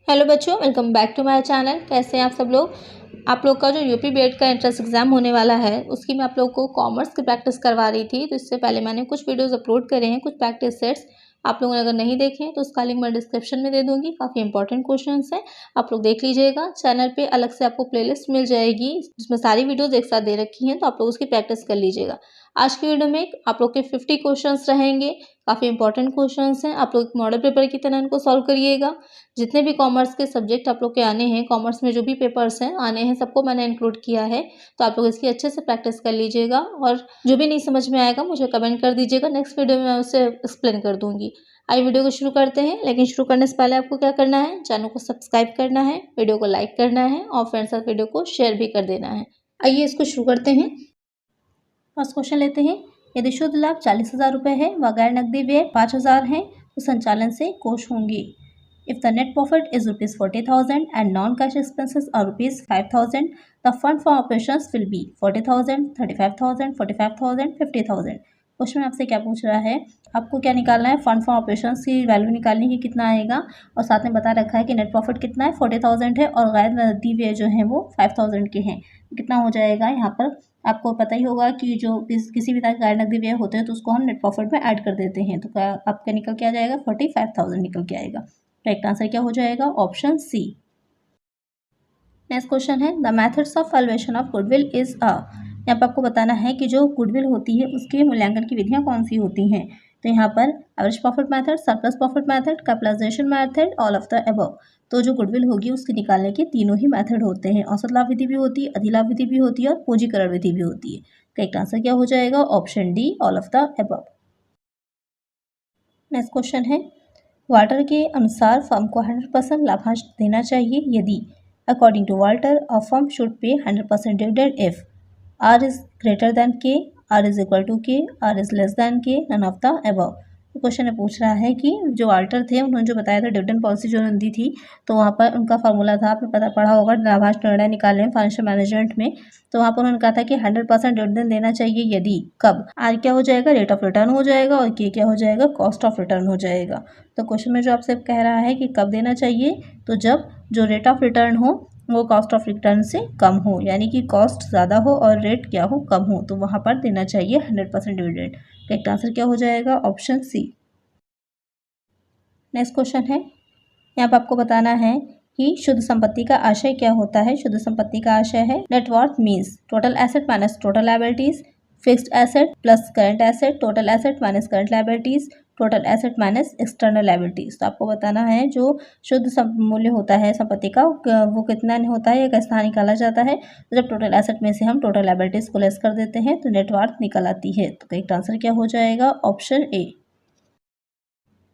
Hello बच्चों, welcome back to my channel. कैसे हैं आप सब लोग। आप लोग का जो यूपी बीएड का एंट्रेंस एग्जाम होने वाला है उसकी मैं आप लोग को कॉमर्स की प्रैक्टिस करवा रही थी। तो इससे पहले मैंने कुछ वीडियोस अपलोड करे हैं, कुछ प्रैक्टिस सेट्स। आप लोगों ने अगर नहीं देखे तो उसका लिंक मैं डिस्क्रिप्शन में दे दूंगी। काफ़ी इंपॉर्टेंट क्वेश्चंस हैं, आप लोग देख लीजिएगा। चैनल पे अलग से आपको प्लेलिस्ट मिल जाएगी जिसमें सारी वीडियोज एक साथ दे रखी हैं, तो आप लोग उसकी प्रैक्टिस कर लीजिएगा। आज की वीडियो में आप लोग के 50 क्वेश्चंस रहेंगे। काफ़ी इंपॉर्टेंट क्वेश्चंस हैं, आप लोग मॉडल पेपर की तरह इनको सॉल्व करिएगा। जितने भी कॉमर्स के सब्जेक्ट आप लोग के आने हैं, कॉमर्स में जो भी पेपर्स हैं आने हैं, सबको मैंने इंक्लूड किया है। तो आप लोग इसकी अच्छे से प्रैक्टिस कर लीजिएगा और जो भी नहीं समझ में आएगा मुझे कमेंट कर दीजिएगा। नेक्स्ट वीडियो में मैं उसे एक्सप्लेन कर दूंगी। आइए वीडियो को शुरू करते हैं, लेकिन शुरू करने से पहले आपको क्या करना है, चैनल को सब्सक्राइब करना है, वीडियो को लाइक करना है और फ्रेंड्स साथ वीडियो को शेयर भी कर देना है। आइए इसको शुरू करते हैं। फर्स्ट क्वेश्चन लेते हैं। यदि शुद्ध लाभ 40,000 रुपये है व गैर नकदी व्यय 5,000 है तो संचालन से कोष होंगे। If the net profit is rupees 40,000 and non-cash expenses are rupees 5,000, the fund for operations will be 40,000, 35,000, 45,000, 50,000। Question में आपसे क्या पूछ रहा है, आपको क्या निकालना है, फंड फॉर ऑपरेशंस की वैल्यू निकालनी है, कितना आएगा। और साथ में बता रखा है कि नेट प्रॉफिट कितना है, 40,000 है और गैर नकदी व्यय जो है वो 5,000 के हैं। कितना हो जाएगा यहाँ पर, आपको पता ही होगा कि जो किसी भी तरह के गैर नकदी व्यय होते हैं तो उसको हम नेट प्रॉफिट में ऐड कर देते हैं। तो क्या आपका निकल के आ जाएगा, 45,000 निकल के आएगा। करेक्ट आंसर क्या हो जाएगा, ऑप्शन सी। नेक्स्ट क्वेश्चन है, the methods of valuation of goodwill is a. यहाँ पर आपको बताना है कि जो गुडविल होती है उसके मूल्यांकन की विधियाँ कौन सी होती हैं। तो यहाँ पर average profit method, surplus profit method, capitalisation method, all of the above. तो जो गुडविल होगी उसके निकालने के तीनों ही मेथड होते हैं। औसत लाभ विधि भी होती है, अधिलाभ विधि भी होती है और पूंजीकरण विधि भी होती है। करेक्ट आंसर क्या हो जाएगा, option D, all of the above. Next question है, वाल्टर के अनुसार फर्म को 100% लाभांश देना चाहिए यदि, according to Walter a firm should pay 100% dividend if R is greater than K, R is equal to K, R is less than K, none of the above. तो question में पूछ रहा है कि जो वाल्टर थे उन्होंने जो बताया था डिविडेंड पॉलिसी जो उन्होंने दी थी, तो वहाँ पर उनका फार्मूला था, आपने पढ़ा होगा लाभांश निर्णय निकालने में फाइनेंशियल मैनेजमेंट में। तो वहाँ पर उन्होंने कहा था कि 100% डिविडेंड देना चाहिए यदि, कब, आर क्या हो जाएगा, रेट ऑफ रिटर्न हो जाएगा और के क्या हो जाएगा, कॉस्ट ऑफ रिटर्न हो जाएगा। तो क्वेश्चन में जो आपसे कह रहा है कि कब देना चाहिए, तो जब जो रेट ऑफ रिटर्न हो वो कॉस्ट ऑफ रिटर्न से कम हो, यानी कि कॉस्ट ज़्यादा हो और रेट क्या हो, कम हो, तो वहाँ पर देना चाहिए 100% डिविडेंड। करेक्ट आंसर क्या हो जाएगा, ऑप्शन सी। नेक्स्ट क्वेश्चन है, यहाँ पर आपको बताना है कि शुद्ध संपत्ति का आशय क्या होता है। शुद्ध संपत्ति का आशय है net worth means total asset minus total liabilities, fixed asset plus current asset, total asset minus current liabilities, total asset minus external liabilities. तो आपको बताना है जो शुद्ध मूल्य होता है संपत्ति का वो कितना होता है, एक स्थान निकाला जाता है। तो जब टोटल एसेट में से हम टोटल लायबिलिटीज को लेस कर देते हैं तो नेटवर्थ निकल आती है। तो करेक्ट आंसर क्या हो जाएगा, ऑप्शन ए।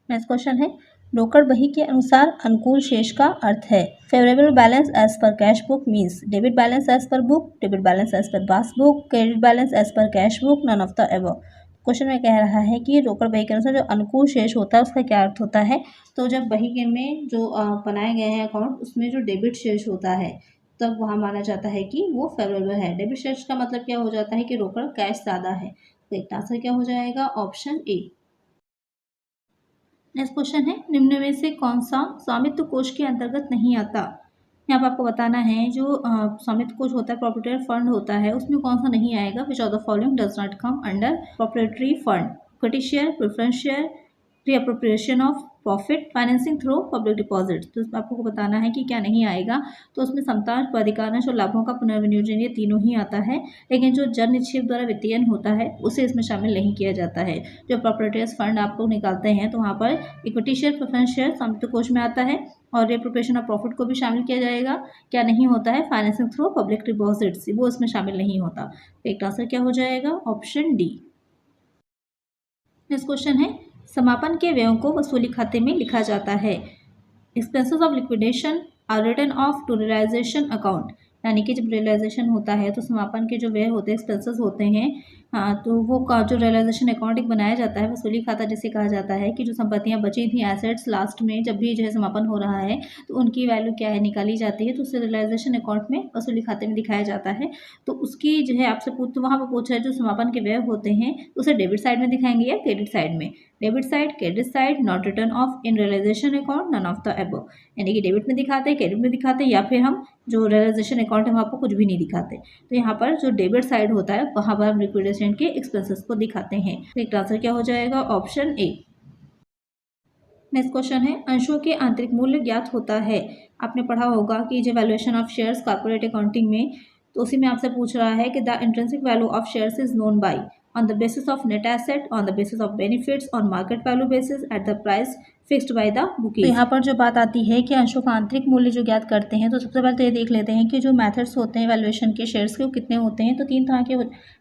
नेक्स्ट क्वेश्चन है, रोकड़ बही के अनुसार अनुकूल शेष का अर्थ है favourable balance as per cash book means debit balance as per book, debit balance as per passbook, credit balance as per cash book, none of the above. Question में कह रहा है कि रोकड़ बही के अनुसार जो अनुकूल शेष होता है उसका क्या अर्थ होता है। तो जब बही के में जो बनाए गए हैं अकाउंट उसमें जो डेबिट शेष होता है तब वहाँ माना जाता है कि वो फेवरेबल है। डेबिट शेष का मतलब क्या हो जाता है कि रोकड़ कैश ज़्यादा है। तो एक आंसर क्या हो जाएगा, ऑप्शन ए। नेक्स्ट क्वेश्चन है, निम्न में से कौन सा स्वामित्व कोष के अंतर्गत नहीं आता। यहाँ पर आपको बताना है जो स्वामित्व कोष होता है, प्रोप्राइटरी फंड होता है, उसमें कौन सा नहीं आएगा। Which of the following does not come under proprietary fund, equity share, preference share, reappropriation of profit, financing through public deposit. तो आपको बताना है कि क्या नहीं आएगा। तो उसमें समतांश, अधिकांश और लाभों का पुनर्विनियोजन, ये तीनों ही आता है, लेकिन जो जन निक्षेप द्वारा वित्तीयन होता है उसे इसमें शामिल नहीं किया जाता है। जो प्रोप्राइटरीज फंड आप लोग निकालते हैं तो वहाँ पर इक्विटी शेयर, प्रेफरेंस शेयर स्वामित्व कोष में आता है और रीअप्रोप्रिएशन ऑफ प्रॉफिट को भी शामिल किया जाएगा। क्या नहीं होता है, फाइनेंसिंग थ्रू पब्लिक डिपॉजिट्स, वो इसमें शामिल नहीं होता। एक आंसर क्या हो जाएगा, ऑप्शन डी। नेक्स्ट क्वेश्चन है, समापन के व्ययों को वसूली खाते में लिखा जाता है। Expenses of liquidation are written off to realisation account, यानी कि जब रियलाइजेशन होता है तो समापन के जो व्यय होते हैं, एक्सपेंसेस होते हैं, तो वो का जो रियलाइजेशन अकाउंट एक बनाया जाता है, वसूली खाता जिसे कहा जाता है, कि जो संपत्तियां बची थी, एसेट्स, लास्ट में जब भी जो है समापन हो रहा है तो उनकी वैल्यू क्या है, निकाली जाती है, तो उसे रियलाइजेशन अकाउंट में वसूली खाते में दिखाया जाता है। तो उसकी जो है आपसे पूछ, तो वहाँ पर पूछा है जो समापन के व्यय होते हैं उसे डेबिट साइड में दिखाएंगे या क्रेडिट साइड में। Debit side, credit side, not return off in realisation account, none of the above. यानी कि डेबिट में दिखाते हैं, क्रेडिट में दिखाते हैं, या फिर हम जो रियलाइजेशन अकाउंट है वहाँ पर कुछ भी नहीं दिखाते। तो यहाँ पर जो डेबिट साइड होता है वहाँ पर हम लिक्विडेशन के एक्सपेंसेस को दिखाते हैं। तो एक आंसर क्या हो जाएगा? Option A. नेक्स्ट क्वेश्चन है, अंशों के आंतरिक मूल्य ज्ञात होता है। आपने पढ़ा होगा कि जो valuation of shares corporate accounting में, तो उसी में आपसे पूछ रहा है कि the intrinsic value of shares is known by on the basis of net asset, on the basis of benefits, on market value basis, at the price fixed by the bookies. तो यहाँ पर जो बात आती है कि अंशों का आंतरिक मूल्य जो ज्ञात करते हैं, तो सबसे पहले तो ये देख लेते हैं कि जो मेथड्स होते हैं वैल्यूएशन के शेयर्स के वो कितने होते हैं। तो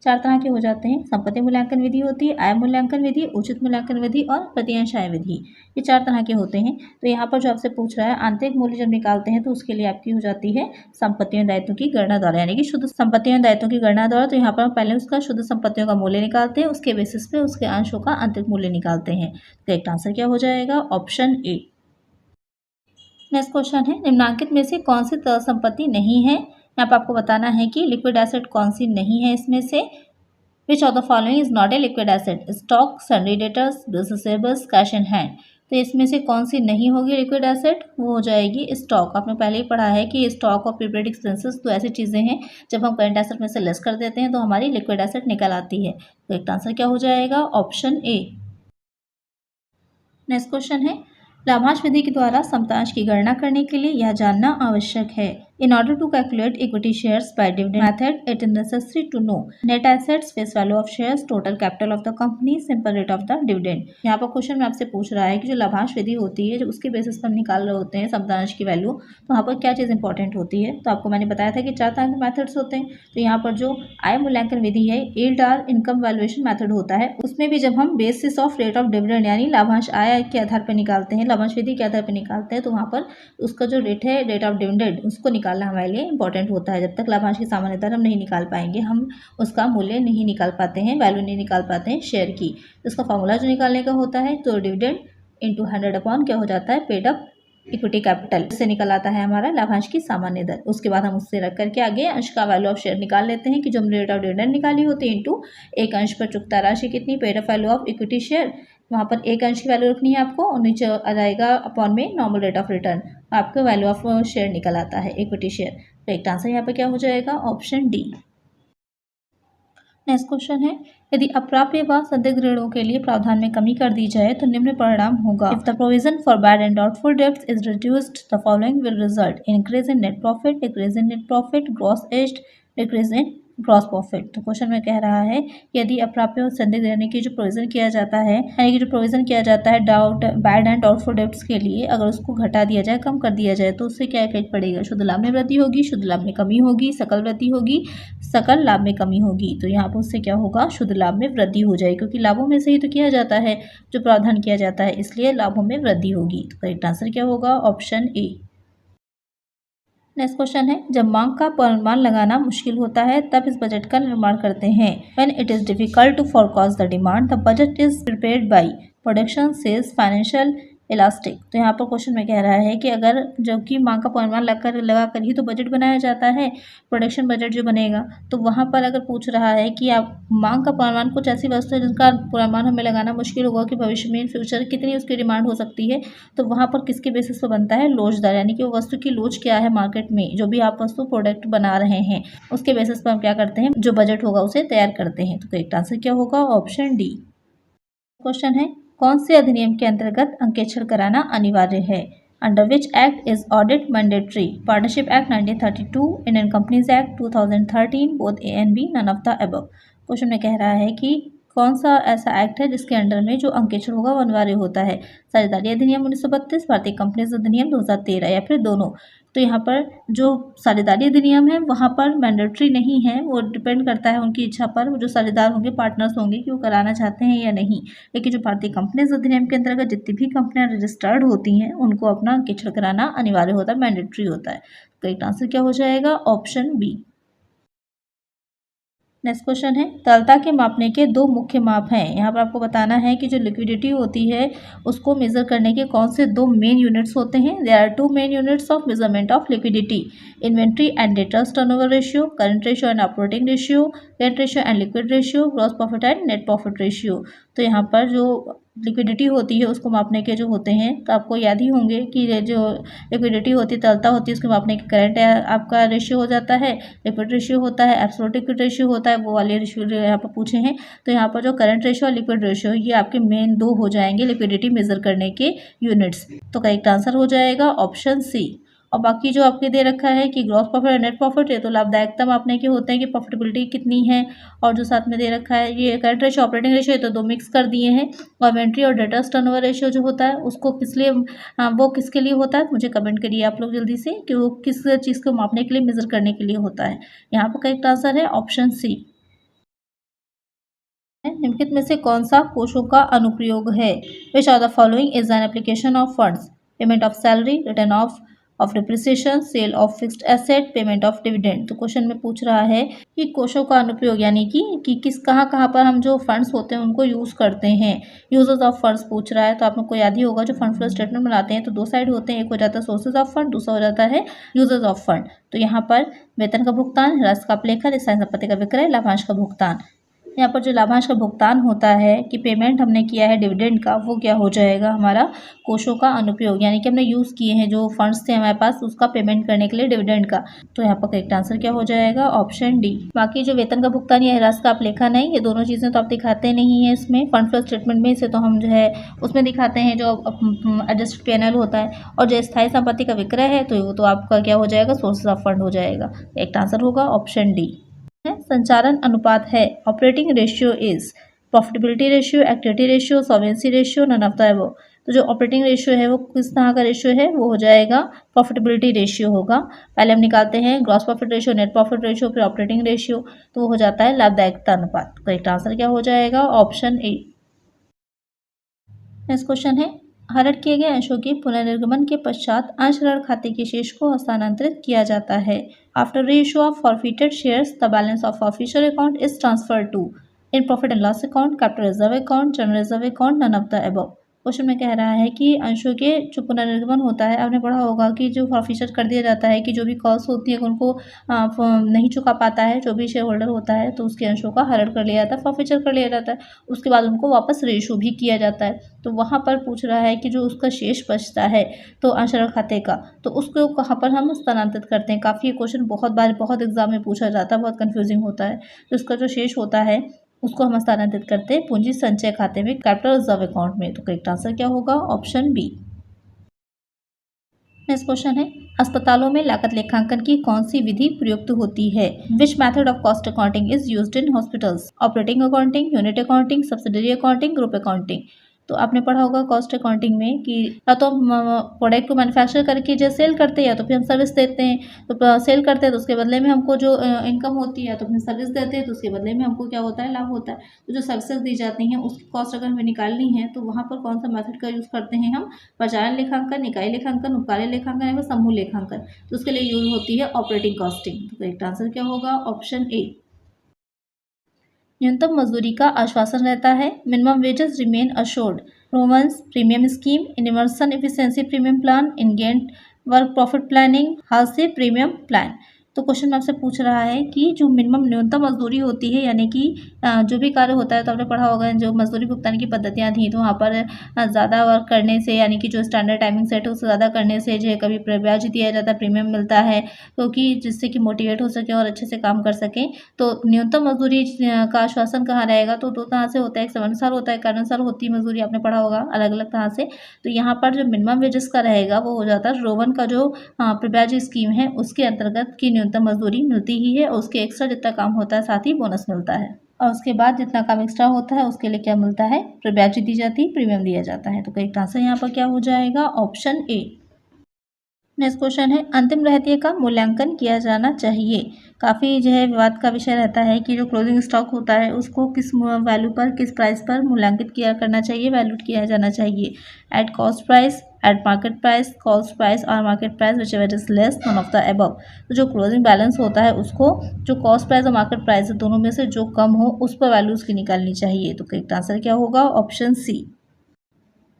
चार तरह के हो जाते हैं। संपत्ति मूल्यांकन विधि होती है, आय मूल्यांकन विधि, उचित मूल्यांकन विधि और प्रतिअंश आय विधि। ये 4 तरह के होते हैं। तो यहाँ पर जो आपसे पूछ रहा है आंतरिक मूल्य जब निकालते हैं तो उसके लिए आपकी हो जाती है संपत्तियों दायित्वों की गणना द्वारा, यानी कि शुद्ध संपत्तियों दायित्वों की गणना द्वारा। तो यहाँ पर हम पहले उसका शुद्ध संपत्तियों का मूल्य निकालते हैं, उसके बेसिस पे उसके अंशों का आंतरिक मूल्य निकालते हैं। करेक्ट आंसर क्या हो जाएगा? Option A. नेक्स्ट क्वेश्चन है, निम्नांकित में से कौन सी तरल संपत्ति नहीं है। यहाँ पर आपको बताना है कि लिक्विड एसेट कौन सी नहीं है इसमें से। विच of the following is not a liquid asset? Stock, sundry debtors, bills receivables, cash in hand. तो इसमें से कौन सी नहीं होगी लिक्विड एसेट? वो हो जाएगी स्टॉक। आपने पहले ही पढ़ा है कि स्टॉक और प्रीपेड एक्सपेंसेस तो ऐसी चीज़ें हैं जब हम करंट एसेट में से लेस कर देते हैं तो हमारी लिक्विड एसेट निकल आती है। करेक्ट आंसर क्या हो जाएगा? Option A. नेक्स्ट क्वेश्चन है, लाभांश विधि के द्वारा समतांश की गणना करने के लिए यह जानना आवश्यक है। In order to calculate equity shares by dividend method, it is necessary to know net assets, face value of shares, total capital of the company, simple rate of the dividend। यहाँ पर क्वेश्चन में आपसे पूछ रहा है कि जो लाभांश विधि होती है, जो उसके बेसिस पर हम निकाल रहे होते हैं समतांश की वैल्यू, तो वहाँ पर क्या चीज़ इंपॉर्टेंट होती है। तो आपको मैंने बताया था कि 4 तरह के मेथड्स होते हैं। तो यहाँ पर जो आय मूल्यांकन विधि है, यील्ड और इनकम वैल्यूएशन मेथड होता है, उसमें भी जब हम basis of rate of dividend यानी लाभांश आय के आधार पर निकालते हैं, लाभांश विधि के आधार पर निकालते हैं, तो वहाँ पर उसका जो रेट है, रेट ऑफ डिविडेंड, उसको निकालना हमारे लिए इंपॉर्टेंट होता है। जब तक लाभांश की सामान्य दर हम नहीं निकाल पाएंगे, हम उसका मूल्य नहीं निकाल पाते हैं, वैल्यू नहीं निकाल पाते हैं शेयर की। तो उसका फॉर्मूला जो निकालने का होता है, तो डिविडेंड इंटू 100 अपॉन क्या हो जाता है? पेड अप इक्विटी कैपिटल से निकल आता है हमारा लाभांश की सामान्य दर। उसके बाद हम उससे रख करके आगे अंश का वैल्यू ऑफ शेयर निकाल लेते हैं कि जो हमने रेट ऑफ डिविडेंड निकाली होती है इंटू एक अंश पर चुकता राशि कितनी, paid up value of equity share. वहाँ पर एक अंश की वैल्यू रखनी है आपको और नीचे आ जाएगा अपॉन में नॉर्मल रेट ऑफ रिटर्न, आपका वैल्यू ऑफ शेयर निकल आता है, इक्विटी शेयर। तो एक आंसर यहाँ पर क्या हो जाएगा? Option D. नेक्स्ट क्वेश्चन है, यदि अप्राप्य व संदिग्ध ऋणों के लिए प्रावधान में कमी कर दी जाए तो निम्न परिणाम होगा। If the provision for bad and doubtful debts is reduced, the following will result: increase in net profit, decrease in net profit, gross aged, decrease in gross profit. तो क्वेश्चन में कह रहा है कि यदि अप्राप्य और संदिग्ध यानी कि जो प्रोविजन किया जाता है, यानी कि जो प्रोविजन किया जाता है बैड एंड डाउटफुल डेब्ट्स के लिए, अगर उसको घटा दिया जाए, कम कर दिया जाए, तो उससे क्या इफेक्ट पड़ेगा? शुद्ध लाभ में वृद्धि होगी, शुद्ध लाभ में कमी होगी, सकल वृद्धि होगी, सकल लाभ में कमी होगी। तो यहाँ पर उससे क्या होगा? शुद्ध लाभ में वृद्धि हो जाएगी, क्योंकि लाभों में से ही तो किया जाता है, जो प्रावधान किया जाता है, इसलिए लाभों में वृद्धि होगी। तो करेक्ट आंसर क्या होगा? Option A. नेक्स्ट क्वेश्चन है, जब मांग का अनुमान लगाना मुश्किल होता है तब इस बजट का निर्माण करते हैं। When it is difficult to forecast the demand, the budget is prepared by production, sales, financial, elastic. तो यहाँ पर क्वेश्चन में कह रहा है कि अगर जबकि मांग का पूर्वानुमान लगा कर ही तो बजट बनाया जाता है, प्रोडक्शन बजट जो बनेगा, तो वहाँ पर अगर पूछ रहा है कि आप मांग का पूर्वानुमान कुछ ऐसी वस्तु है जिनका पूर्वानुमान हमें लगाना मुश्किल होगा कि भविष्य में इन फ्यूचर कितनी उसकी डिमांड हो सकती है, तो वहाँ पर किसके बेसिस पर बनता है? लोच दर, यानी कि वो वस्तु की लोच क्या है मार्केट में, जो भी आप वस्तु प्रोडक्ट बना रहे हैं उसके बेसिस पर हम क्या करते हैं? जो बजट होगा उसे तैयार करते हैं। तो करेक्ट आंसर क्या होगा? Option D. क्वेश्चन है, कौन से अधिनियम के अंतर्गत अंकेक्षण कराना अनिवार्य है? Under which act is audit mandatory? Partnership act 1932, Indian companies act 2013, both A and B, none of the above. Question में कह रहा है कि कौन सा ऐसा एक्ट है जिसके अंडर में जो अंकेक्षण होगा वो अनिवार्य होता है? साझेदारी अधिनियम 1932, भारतीय कंपनीज अधिनियम 2013, या फिर दोनों। तो यहाँ पर जो साझेदारी अधिनियम है वहाँ पर मैंडेटरी नहीं है, वो डिपेंड करता है उनकी इच्छा पर, जो साझेदार होंगे, पार्टनर्स होंगे कि वो कराना चाहते हैं या नहीं। लेकिन जो भारतीय कंपनीज अधिनियम के अंतर्गत जितनी भी कंपनियां रजिस्टर्ड होती हैं उनको अपना अंकेक्षण कराना अनिवार्य होता है, मैंडेटरी होता है। करेक्ट आंसर क्या हो जाएगा? Option B. नेक्स्ट क्वेश्चन है, तरलता के मापने के 2 मुख्य माप हैं। यहाँ पर आपको बताना है कि जो लिक्विडिटी होती है उसको मेजर करने के कौन से 2 मेन यूनिट्स होते हैं। There are 2 main units of measurement of liquidity: inventory and debtors turnover ratio, current ratio and operating ratio, current ratio and liquid ratio, gross profit and net profit ratio. तो यहाँ पर जो liquidity होती है उसको मापने के जो होते हैं, तो आपको याद ही होंगे कि जो लिक्विडिटी होती है, तरलता होती है, उसको मापने के करंट आपका रेशियो हो जाता है, लिक्विड रेशियो होता है, एब्सोल्यूट लिक्विड रेशियो होता है, वो वाले रेशियो यहाँ पर पूछे हैं। तो यहाँ पर जो करंट रेशियो और लिक्विड रेशियो ये आपके मेन दो हो जाएंगे लिक्विडिटी मेजर करने के यूनिट्स। तो करेक्ट आंसर हो जाएगा ऑप्शन सी। और बाकी जो आपके दे रखा है कि ग्रॉस प्रॉफिट और नेट प्रॉफिट है, तो लाभदायकता मापने के होते हैं कि प्रॉफिटेबिलिटी कितनी है, और जो साथ में दे रखा है ये करंट रेशियो ऑपरेटिंग रेशियो है, तो दो मिक्स कर दिए हैं। और इन्वेंट्री और डेटर्स टर्नओवर रेशियो जो होता है उसको किस लिए वो किसके लिए होता है, मुझे कमेंट करिए आप लोग जल्दी से कि वो किस चीज़ को मापने के लिए मेजर करने के लिए होता है। यहाँ पर करेक्ट आंसर है ऑप्शन सी। निम्नलिखित में से कौन सा कोशों का अनुप्रयोग है? Which are the following is an application of funds? Payment of salary, return of depreciation, sale of fixed asset, payment of dividend. तो क्वेश्चन में पूछ रहा है कि कोशों का अनुप्रयोग यानी कि किस कहाँ पर हम जो फंड्स होते हैं उनको यूज़ करते हैं। यूजर्स ऑफ फंड्स पूछ रहा है, तो आप लोग को याद ही होगा जो फंड फ्लो स्टेटमेंट बनाते हैं तो दो साइड होते हैं, एक हो जाता है सोर्सेज ऑफ फंड, दूसरा हो जाता है यूजर्स ऑफ फंड। तो यहाँ पर वेतन का भुगतान, राशि का अपलेखन, स्थायी संपत्ति का विक्रय, लाभांश का भुगतान। यहाँ पर जो लाभांश का भुगतान होता है कि पेमेंट हमने किया है डिविडेंड का, वो क्या हो जाएगा हमारा कोशों का अनुप्रयोग, यानी कि हमने यूज़ किए हैं जो फंड्स थे हमारे पास उसका पेमेंट करने के लिए डिविडेंड का। तो यहाँ पर करेक्ट आंसर क्या हो जाएगा ऑप्शन डी। बाकी जो वेतन का भुगतान या राशि का अपलेखन है, ये दोनों चीज़ें तो आप दिखाते नहीं है इसमें फंड फ्लो स्टेटमेंट में, से तो हम जो है उसमें दिखाते हैं जो एडजस्टेड P&L होता है। और जो स्थायी संपत्ति का विक्रय है तो वो तो आपका क्या हो जाएगा सोर्सेज ऑफ फंड हो जाएगा। करेक्ट आंसर होगा ऑप्शन डी। संचालन अनुपात है operating ratio is profitability ratio, activity ratio, solvency ratio, none of the above. तो जो ऑपरेटिंग रेशियो है वो किस तरह का रेशियो है, वो हो जाएगा प्रॉफिटेबिलिटी रेशियो होगा। पहले हम निकालते हैं gross profit ratio, net profit ratio, फिर ऑपरेटिंग रेशियो, तो वो हो जाता है लाभदायकता अनुपात। करेक्ट आंसर क्या हो जाएगा ऑप्शन ए। नेक्स्ट क्वेश्चन है हरण किए गए अंशों के पुनर्निर्गमन के पश्चात अंश ऋण खाते के शेष को हस्तांतरित किया जाता है। After ratio of forfeited shares the balance of forfeiture account is transfer to in profit and loss account, capital reserve account, general reserve account, none of the above. Question में कह रहा है कि अंशों के जो पुनर्निर्गमन होता है, आपने पढ़ा होगा कि जो फॉरफिचर कर दिया जाता है कि जो भी कॉस्ट होती है उनको नहीं चुका पाता है जो भी शेयर होल्डर होता है, तो उसके अंशों का हरण कर लिया जाता है, फॉरफिचर कर लिया जाता है, उसके बाद उनको वापस रेशो भी किया जाता है। तो वहाँ पर पूछ रहा है कि जो उसका शेष बचता है तो अंश ऋण खाते का, तो उसको कहाँ पर हम स्थानांतरित करते हैं। काफ़ी क्वेश्चन बहुत बार बहुत एग्जाम में पूछा जाता है, बहुत कन्फ्यूजिंग होता है। तो उसका जो शेष होता है उसको हम स्थानांतरित करते हैं पूंजी संचय खाते में, कैपिटल रिजर्व अकाउंट में। तो करेक्ट आंसर क्या होगा ऑप्शन बी। नेक्स्ट क्वेश्चन है अस्पतालों में लागत लेखांकन की कौन सी विधि प्रयुक्त होती है? Which method of cost accounting is used in hospitals? Operating accounting, unit accounting, subsidiary accounting, group accounting. तो आपने पढ़ा होगा कॉस्ट अकाउंटिंग में कि या तो हम प्रोडक्ट को मैन्युफैक्चर करके जो सेल करते हैं या तो फिर हम सर्विस देते हैं। तो सेल करते हैं तो उसके बदले में हमको जो इनकम होती है, तो फिर सर्विस देते हैं तो उसके बदले में हमको क्या होता है लाभ होता है। तो जो सर्विसेज दी जाती हैं उसकी कॉस्ट अगर हमें निकालनी है तो वहाँ पर कौन सा मेथड का यूज़ करते हैं हम? परिचालन लेखांकन, इकाई लेखांकन, उपकार्य लेखांकन या फिर समूह लेखांकन। तो उसके लिए यूज होती है ऑपरेटिंग कॉस्टिंग। तो करेक्ट आंसर क्या होगा ऑप्शन ए। न्यूनतम मजदूरी का आश्वासन रहता है। Minimum wages remain assured. प्रोवंस premium scheme, universal efficiency premium plan, इनगेंट work profit planning, Halsey premium plan. तो क्वेश्चन में आपसे पूछ रहा है कि जो मिनिमम न्यूनतम मजदूरी होती है, यानी कि जो भी कार्य होता है, तो आपने पढ़ा होगा जो मजदूरी भुगतान की पद्धतियाँ थी, तो वहाँ पर ज़्यादा वर्क करने से, यानी कि जो स्टैंडर्ड टाइमिंग सेट है उससे ज़्यादा करने से जो है कभी ब्याज दिया जाता है, प्रीमियम मिलता है, क्योंकि जिससे कि मोटिवेट हो सके और अच्छे से काम कर सकें। तो न्यूनतम मजदूरी का आश्वासन कहाँ रहेगा? तो दो तरह से होता है, एक समयानुसार होता है, कार्यानुसार होती है मजदूरी, आपने पढ़ा होगा अलग अलग तरह से। तो यहाँ पर जो मिनिमम वेजेस का रहेगा वो हो जाता है रोवन का जो ब्याज स्कीम है उसके अंतर्गत की न्यूनतम मजदूरी मिलती ही है, और उसके एक्स्ट्रा जितना काम होता है साथ ही बोनस मिलता है, और उसके बाद जितना काम एक्स्ट्रा होता है उसके लिए क्या मिलता है? ब्याज दी जाती है, प्रीमियम दिया जाता है। तो करेक्ट आंसर यहाँ पर क्या हो जाएगा ऑप्शन ए। नेक्स्ट क्वेश्चन है अंतिम रहतिये का मूल्यांकन किया जाना चाहिए। काफ़ी जो है विवाद का विषय रहता है कि जो क्लोजिंग स्टॉक होता है उसको किस वैल्यू पर, किस प्राइस पर मूल्यांकित किया करना चाहिए, वैल्यूट किया जाना चाहिए। At cost price, at market price, cost price और market price whichever is less none of the above. तो जो क्लोजिंग बैलेंस होता है उसको जो कॉस्ट प्राइस और मार्केट प्राइस दोनों में से जो कम हो उस पर वैल्यू उसकी निकालनी चाहिए। तो करेक्ट आंसर क्या होगा ऑप्शन सी।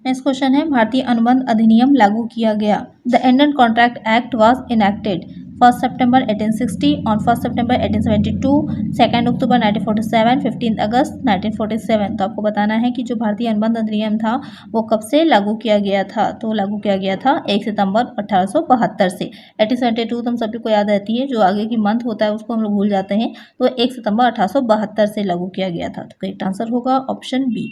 नेक्स्ट क्वेश्चन है भारतीय अनुबंध अधिनियम लागू किया गया। The Indian contract act was enacted. 1 September 1860, on 1 सितंबर 1872, 2 अक्टूबर 1947, 15 अगस्त 1947। तो आपको बताना है कि जो भारतीय अनुबंध अधिनियम था वो कब से लागू किया गया था। तो लागू किया गया था 1 सितंबर 1872 से। 1872 तो हम सभी को याद रहती है, जो आगे की मंथ होता है उसको हम लोग भूल जाते हैं। तो 1 सितंबर 1872 से लागू किया गया था। तो करेक्ट आंसर होगा ऑप्शन बी।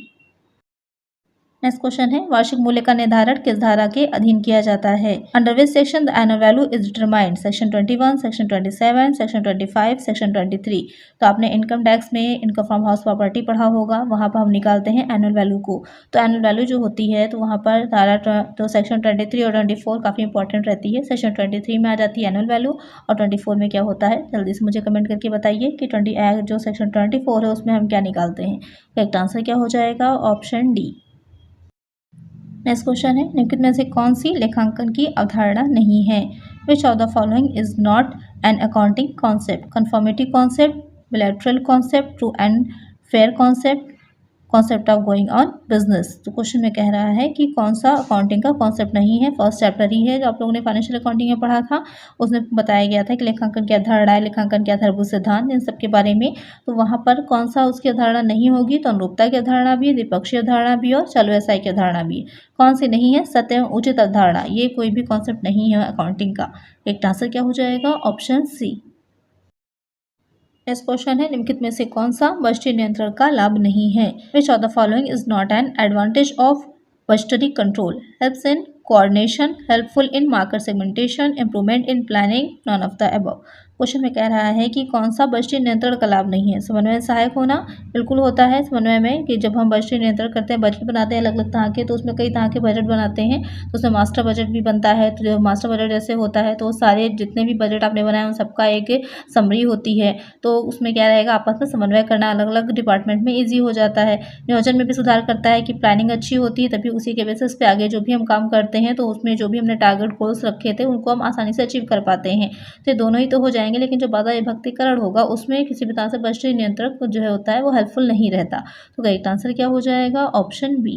नेक्स्ट क्वेश्चन है, वार्षिक मूल्य का निर्धारण किस धारा के अधीन किया जाता है? Under which section the annual value is determined? Section 21, section 27, section 25, section 23। तो आपने इनकम टैक्स में इनकम फ्रॉम हाउस प्रॉपर्टी पढ़ा होगा, वहाँ पर हम निकालते हैं एनुअल वैल्यू को। तो एनुअल वैल्यू जो होती है तो वहाँ पर धारा तो सेक्शन 23 और 24 काफ़ी इंपॉर्टेंट रहती है। सेक्शन 23 में आ जाती है एनुअल वैल्यू और 24 में क्या होता है, जल्दी से मुझे कमेंट करके बताइए कि जो सेक्शन 24 है उसमें हम क्या निकालते हैं। करेक्ट आंसर क्या हो जाएगा, ऑप्शन डी। नेक्स्ट क्वेश्चन है, निम्नलिखित में से कौन सी लेखांकन की अवधारणा नहीं है? Which of the following is not an accounting concept? Conformity concept, bilateral concept, true and fair concept, concept of going on business. तो क्वेश्चन में कह रहा है कि कौन सा अकाउंटिंग का कॉन्सेप्ट नहीं है। फर्स्ट चैप्टर ही है जो आप लोगों ने फाइनेंशियल अकाउंटिंग में पढ़ा था, उसमें बताया गया था कि लेखांकन की अवधारणा है, लेखांकन के आधारभूत सिद्धांत, इन सब के बारे में। तो वहाँ पर कौन सा उसकी अवधारणा नहीं होगी? तो अनुरूपता की अवधारणा भी, द्विपक्षीय अवधारणा भी और चल व्यवसाय की अवधारणा भी। कौन सी नहीं है? सत्य एवं उचित अवधारणा, ये कोई भी कॉन्सेप्ट नहीं है अकाउंटिंग का। एक आंसर क्या हो जाएगा, ऑप्शन सी। नेक्स्ट क्वेश्चन है, निम्नलिखित में से कौन सा बजटीय नियंत्रण का लाभ नहीं है? Which of the following is not an advantage of budgetary control? Helps in coordination, helpful in market segmentation, improvement in planning, none of the above. Question में कह रहा है कि कौन सा बजटीय नियंत्रण का लाभ नहीं है? समन्वय में सहायक होना, बिल्कुल होता है समन्वय में, कि जब हम बजटीय नियंत्रण करते हैं, बजट बनाते हैं अलग अलग तरह के, तो उसमें कई तरह के बजट बनाते हैं, तो उसमें मास्टर बजट भी बनता है। तो जो मास्टर बजट जैसे होता है तो सारे जितने भी बजट आपने बनाए उन सबका एक समरी होती है। तो उसमें क्या रहेगा, आपस में समन्वय करना अलग अलग डिपार्टमेंट में ईजी हो जाता है। नियोजन में भी सुधार करता है कि प्लानिंग अच्छी होती है, तभी उसी के बेसिस पे आगे जो भी हम काम करते हैं तो उसमें जो भी हमने टारगेट गोल्स रखे थे उनको हम आसानी से अचीव कर पाते हैं। तो दोनों ही तो हो जाएंगे, लेकिन जो बाधा विभक्तिकरण होगा उसमें किसी भी तरह से बजटीय नियंत्रक जो है होता है वो हेल्पफुल नहीं रहता। तो करेक्ट आंसर क्या हो जाएगा, ऑप्शन बी।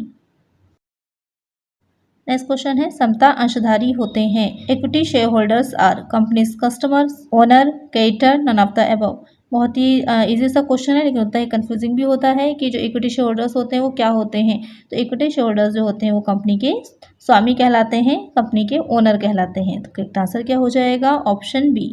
नेक्स्ट क्वेश्चन है, समता अंशधारी होते हैं? Equity share holders are company's customers, owner, creditor, none of the above. बहुत ही इजी सा क्वेश्चन है, लेकिन उतना ही कंफ्यूजिंग भी होता है कि जो इक्विटी शेयर होल्डर्स होते हैं वो क्या होते हैं। तो इक्विटी शेयर होल्डर्स जो होते हैं वो कंपनी के स्वामी कहलाते हैं, कंपनी के ओनर कहलाते हैं। तो करेक्ट आंसर क्या हो जाएगा, ऑप्शन बी।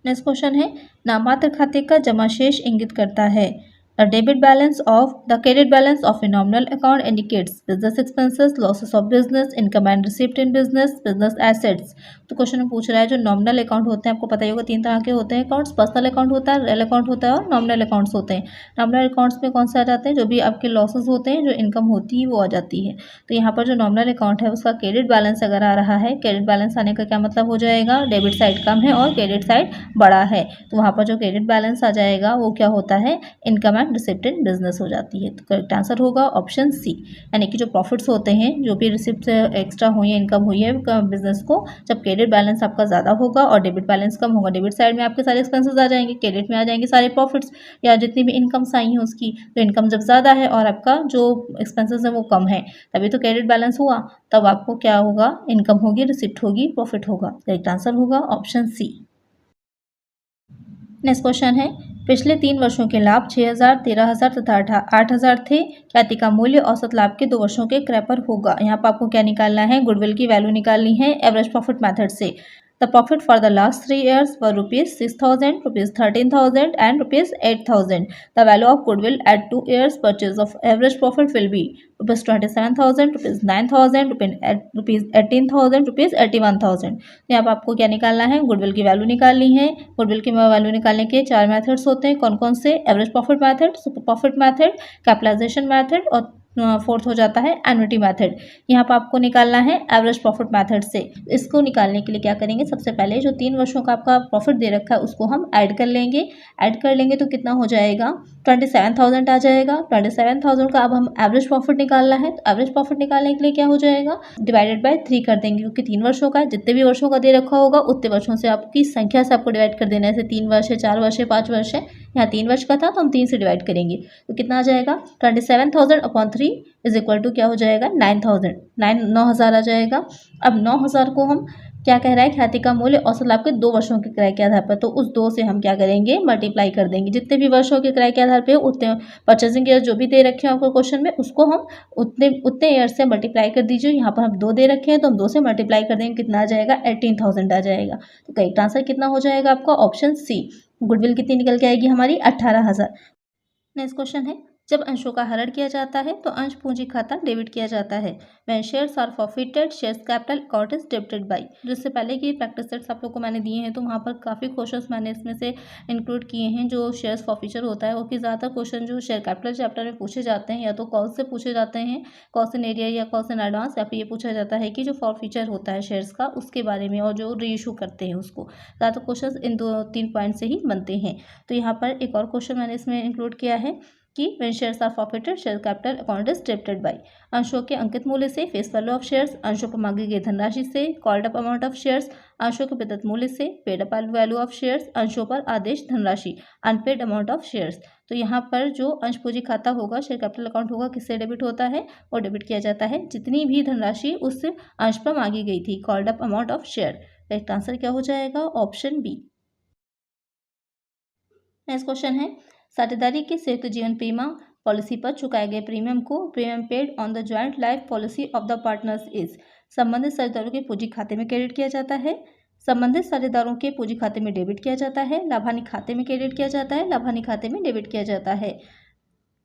नेक्स्ट क्वेश्चन है, नाममात्र खाते का जमा शेष इंगित करता है? The debit balance of the credit balance of a nominal account indicates business expenses, losses of business, income and receipt in business, business assets. तो क्वेश्चन में पूछ रहा है जो नॉमिनल अकाउंट होते हैं, आपको पता ही होगा 3 तरह के होते हैं अकाउंट्स, पर्सनल अकाउंट होता है, रियल अकाउंट होता है और नॉमिनल अकाउंट्स होते हैं। नॉमिनल अकाउंट्स में कौन से आ जाते हैं, जो भी आपके लॉसेस होते हैं, जो इनकम होती है वो आ जाती है। तो यहाँ पर जो नॉमिनल अकाउंट है उसका क्रेडिट बैलेंस अगर आ रहा है, क्रेडिट बैलेंस आने का क्या मतलब हो जाएगा, डेबिट साइड कम है और क्रेडिट साइड बड़ा है। तो वहाँ पर जो क्रेडिट बैलेंस आ जाएगा वो क्या होता है, income and receipt in business हो जाती है। तो करेक्ट आंसर होगा ऑप्शन सी। यानी कि जो प्रॉफिट्स होते हैं, जो भी रिसिप्ट एक्स्ट्रा हुई है, इनकम हुई है बिजनेस को, जब क्रेडिट बैलेंस आपका ज़्यादा होगा और डेबिट बैलेंस कम होगा, डेबिट साइड में आपके सारे एक्सपेंसेस आ जाएंगे, क्रेडिट में आ जाएंगे सारे प्रॉफिट्स या जितनी भी इनकम्स आई हैं उसकी। तो इनकम जब ज़्यादा है और आपका जो एक्सपेंसेस है वो कम है, तभी तो क्रेडिट बैलेंस हुआ, तब आपको क्या होगा, इनकम होगी, रिसिप्ट होगी, प्रॉफिट होगा। करेक्ट आंसर होगा ऑप्शन सी। नेक्स्ट क्वेश्चन है, पिछले 3 वर्षों के लाभ 6,000, 13,000 तथा 8,000 थे। ख्याति का मूल्य औसत लाभ के 2 वर्षों के क्रय पर होगा। यहाँ पर आपको क्या निकालना है, गुडविल की वैल्यू निकालनी है एवरेज प्रॉफिट मेथड से। The profit for the last 3 years were ₹6,000, ₹13,000 and ₹8,000. The value of goodwill at 2 years purchase of average profit will be ₹27,000, ₹9,000, ₹18,000, ₹81,000। यहाँ पर आपको क्या निकालना है, गुडविल की वैल्यू निकालनी है। गुडविल की वैल्यू निकालने के 4 मेथड्स होते हैं, कौन कौन से, average profit method, super profit method, capitalisation method और फोर्थ हो जाता है एन्युटी मेथड। यहाँ पर आपको निकालना है एवरेज प्रॉफिट मेथड से। इसको निकालने के लिए क्या करेंगे, सबसे पहले जो 3 वर्षों का आपका प्रॉफिट दे रखा है उसको हम ऐड कर लेंगे। ऐड कर लेंगे तो कितना हो जाएगा, 27,000 आ जाएगा। 27,000 का अब हम एवरेज प्रॉफिट निकालना है, तो एवरेज प्रॉफिट निकालने के लिए क्या हो जाएगा, डिवाइडेड बाय 3 कर देंगे, क्योंकि 3 वर्षों का, जितने भी वर्षों का दे रखा होगा उतने वर्षों से आपकी संख्या से आपको डिवाइड कर देना है। जैसे 3 वर्ष है, 4 वर्ष है, 5 वर्ष है, यहाँ 3 वर्ष का था तो हम 3 से डिवाइड करेंगे। तो कितना आ जाएगा, 27,000 अपॉन 3 इज इक्वल टू क्या हो जाएगा, 9,000 आ जाएगा। अब 9,000 को हम क्या कह रहा है, ख्याति का मूल्य औसत लाभ के 2 वर्षों के किराए के आधार पर, तो उस 2 से हम क्या करेंगे, मल्टीप्लाई कर देंगे। जितने भी वर्षों के किराए के आधार पे उतने परचेजिंग ईयर जो भी दे रखे हैं आपको क्वेश्चन में, उसको हम उतने उतने ईयर से मल्टीप्लाई कर दीजिए। यहाँ पर हम 2 दे रखे हैं तो हम 2 से मल्टीप्लाई कर देंगे, कितना आ जाएगा, 18,000 आ जाएगा। तो करेक्ट आंसर कितना हो जाएगा आपका, ऑप्शन सी। गुडविल कितनी निकल के आएगी हमारी, 18,000। नेक्स्ट क्वेश्चन है, जब अंशों का हरण किया जाता है तो अंश पूंजी खाता डेबिट किया जाता है। When shares are forfeited shares capital account is debited by. जिससे पहले की प्रैक्टिस सेट्स आप लोग को मैंने दिए हैं, तो वहाँ पर काफ़ी क्वेश्चंस मैंने इसमें से इंक्लूड किए हैं। जो शेयर्स फॉरफिचर होता है वो कि ज़्यादातर क्वेश्चन जो शेयर कैपिटल चैप्टर में पूछे जाते हैं, या तो कॉल से पूछे जाते हैं, कॉस्ट इन एरिया या कॉस्ट इन एडवांस, या फिर ये पूछा जाता है कि जो फॉरफिचर होता है शेयर्स का उसके बारे में, और जो री इशू करते हैं उसको। ज़्यादातर क्वेश्चन इन 2-3 पॉइंट से ही बनते हैं। तो यहाँ पर एक और क्वेश्चन मैंने इसमें इंक्लूड किया है कि when shares are forfeited share capital account is debited bye. अंशों के अंकित मूल्य से, फेस वैल्यू ऑफ शेयर्स, अंशों पर मांगी गई धनराशि से, called up amount of shares, अंशों के प्रदत्त मूल्य से, paid up value of shares, अंशों पर आदेश धनराशि, अनपेड अमाउंट ऑफ शेयर्स। तो यहाँ पर जो अंश पूंजी खाता होगा, शेयर कैपिटल अकाउंट होगा, किससे डेबिट होता है, वो डेबिट किया जाता है जितनी भी धनराशि उस अंश पर मांगी गई थी, called up amount of share. Correct answer क्या हो जाएगा, ऑप्शन बी। नेक्स्ट क्वेश्चन है, साझेदारी के संयुक्त जीवन बीमा पॉलिसी पर चुकाए गए प्रीमियम को premium paid on the joint life policy of the partners is. संबंधित साझेदारों के पूंजी खाते में क्रेडिट किया जाता है, संबंधित साझेदारों के पूंजी खाते में डेबिट किया जाता है, लाभानी खाते में क्रेडिट किया जाता है, लाभानी खाते में डेबिट किया जाता है।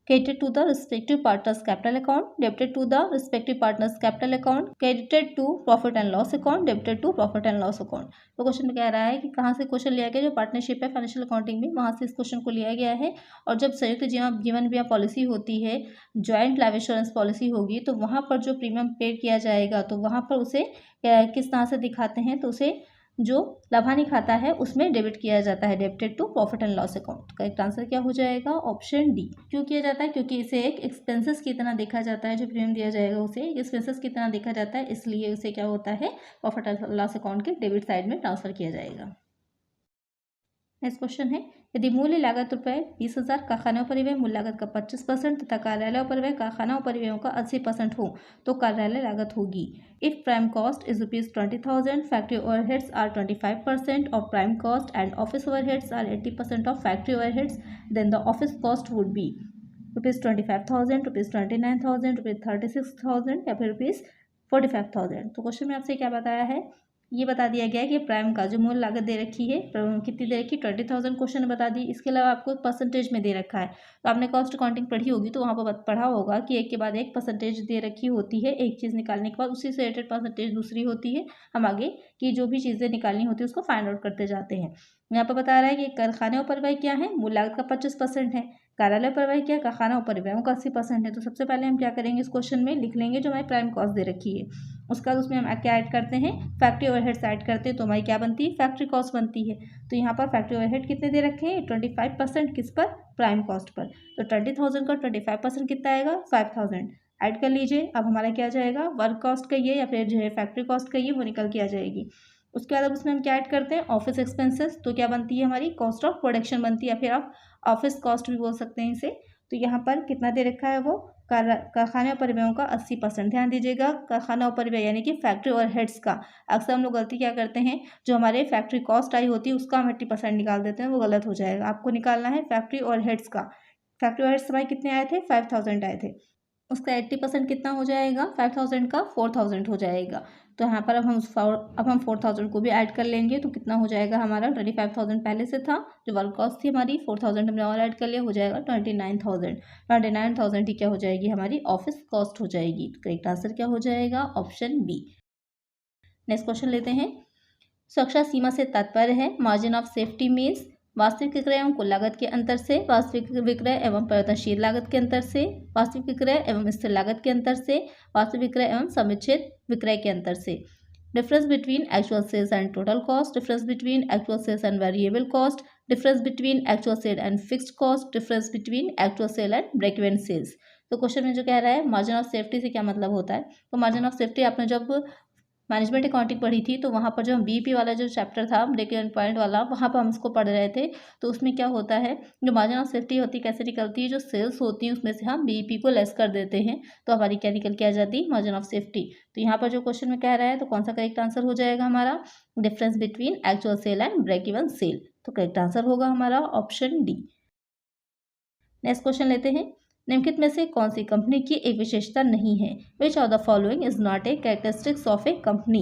credited to the respective partners capital account, debited to the respective partners capital account, credited to profit and loss account, debited to profit and loss account। तो क्वेश्चन में कह रहा है कि कहाँ से क्वेश्चन लिया गया, जो पार्टनरशिप है फाइनेंशियल अकाउंटिंग में, वहाँ से इस क्वेश्चन को लिया गया है। और जब संयुक्त जीवन बीमा पॉलिसी होती है, ज्वाइंट लाइफ इंश्योरेंस पॉलिसी होगी, तो वहाँ पर जो प्रीमियम पेड किया जाएगा, तो वहाँ पर उसे किस तरह से दिखाते हैं, तो उसे जो लाभानी खाता है उसमें डेबिट किया जाता है, debited to profit and loss account. Correct answer क्या हो जाएगा, ऑप्शन डी। क्यों किया जाता है, क्योंकि इसे एक एक्सपेंसेस की तरह देखा जाता है, जो प्रीमियम दिया जाएगा उसे एक्सपेंसेस की तरह देखा जाता है, इसलिए उसे क्या होता है, प्रॉफिट एंड लॉस अकाउंट के डेबिट साइड में ट्रांसफर किया जाएगा। नेक्स्ट क्वेश्चन है, यदि मूल्य लागत रुपये 20,000, कारखाना परिव्यय मूल्य लागत का 25% तथा कार्यालय परिव्यय कारखाना परिव्ययों का 80% हो तो कार्यालय लागत होगी। If prime cost is ₹20,000, factory overheads are 25% of prime cost and office overheads are 80% of factory overheads, then the office cost would be ₹25,000, ₹29,000, ₹36,000 या फिर ₹45,000। तो क्वेश्चन में आपसे क्या बताया है, ये बता दिया गया है कि प्राइम का जो मूल लागत दे रखी है, कितनी दे रखी, 20,000 क्वेश्चन ने बता दी। इसके अलावा आपको परसेंटेज में दे रखा है, तो आपने कॉस्ट अकाउंटिंग पढ़ी होगी, तो वहाँ पर पढ़ा होगा कि एक के बाद एक परसेंटेज दे रखी होती है। एक चीज़ निकालने के बाद उसी से रिलेटेड परसेंटेज दूसरी होती है। हम आगे की जो भी चीज़ें निकालनी होती है उसको फाइंड आउट करते जाते हैं। यहाँ पर बता रहा है कि कारखाने परिव्यय क्या है, मूल लागत का 25% है, कार्यालय परिव्यय क्या, कारखाना परिव्ययों का 80% है। तो सबसे पहले हम क्या करेंगे, इस क्वेश्चन में लिख लेंगे जो हमारी प्राइम कॉस्ट दे रखी है। उसके बाद उसमें हम क्या ऐड करते हैं, फैक्ट्री ओवरहेड्स ऐड करते हैं, तो हमारी क्या बनती है, फैक्ट्री कॉस्ट बनती है। तो यहाँ पर फैक्ट्री ओवरहेड कितने दे रखे हैं, 25% किस पर, प्राइम कॉस्ट पर। तो 20,000 का 25% कितना आएगा, 5,000 ऐड कर लीजिए। अब हमारा क्या जाएगा, वर्क कॉस्ट का ये या फिर जो है फैक्ट्री कॉस्ट का ये वो निकल के आ जाएगी। उसके बाद अब उसमें हम क्या ऐड करते हैं, ऑफिस एक्सपेंसेस, तो क्या बनती है हमारी, कॉस्ट ऑफ प्रोडक्शन बनती है, या फिर आप ऑफिस कॉस्ट भी बोल सकते हैं इसे। तो यहाँ पर कितना दे रखा है, वो कारखाना परिव्ययों का 80%। ध्यान दीजिएगा, कारखाना परिव्यय यानी कि फैक्ट्री ओवरहेड्स का। अक्सर हम लोग गलती क्या करते हैं, जो हमारे फैक्ट्री कॉस्ट आई होती है उसका हम 80% निकाल देते हैं, वो गलत हो जाएगा। आपको निकालना है फैक्ट्री ओवरहेड्स का। फैक्ट्री ओवरहेड्स हमारे कितने आए थे, 5,000 आए थे, उसका 80% कितना हो जाएगा, 5,000 का 4,000 हो जाएगा। तो यहाँ पर अब हम 4,000 को भी ऐड कर लेंगे, तो कितना हो जाएगा हमारा, 25,000 पहले से था, जो वर्क कॉस्ट थी हमारी 4,000 हमने और ऐड कर लिया, हो जाएगा 29,000 ठीक क्या हो जाएगी, हमारी ऑफिस कॉस्ट हो जाएगी। तो करेक्ट आंसर क्या हो जाएगा, ऑप्शन बी। नेक्स्ट क्वेश्चन लेते हैं, सुरक्षा सीमा से तात्पर्य है, मार्जिन ऑफ सेफ्टी मीन्स वास्तविक विक्रय एवं कुल लागत के अंतर से, वास्तविक विक्रय एवं परिवर्तनशील लागत के अंतर से, वास्तविक विक्रय एवं स्थिर लागत के अंतर से, वास्तविक विक्रय एवं समुचित विक्रय के अंतर से। Difference between actual sales and total cost, difference between actual sales and variable cost, difference between actual sale and fixed cost, difference between actual sale and break even sales. तो क्वेश्चन में जो कह रहा है, मार्जिन ऑफ सेफ्टी से क्या मतलब होता है, तो मार्जिन ऑफ सेफ्टी आपने जब मैनेजमेंट अकाउंटिंग पढ़ी थी, तो वहाँ पर जो हम बीईपी वाला जो चैप्टर था ब्रेक इवन पॉइंट वाला, वहाँ पर हम इसको पढ़ रहे थे। तो उसमें क्या होता है, जो मार्जिन ऑफ सेफ्टी होती है कैसे निकलती है, जो सेल्स होती है उसमें से हम बीईपी को लेस कर देते हैं, तो हमारी क्या निकल के आ जाती है, मार्जिन ऑफ सेफ्टी। तो यहाँ पर जो क्वेश्चन में कह रहा है, तो कौन सा करेक्ट आंसर हो जाएगा हमारा, difference between actual sale and break even sale. तो करेक्ट आंसर होगा हमारा ऑप्शन डी। नेक्स्ट क्वेश्चन लेते हैं, निम्नलिखित में से कौन सी कंपनी की एक विशेषता नहीं है, which of the following is not a characteristics of A company.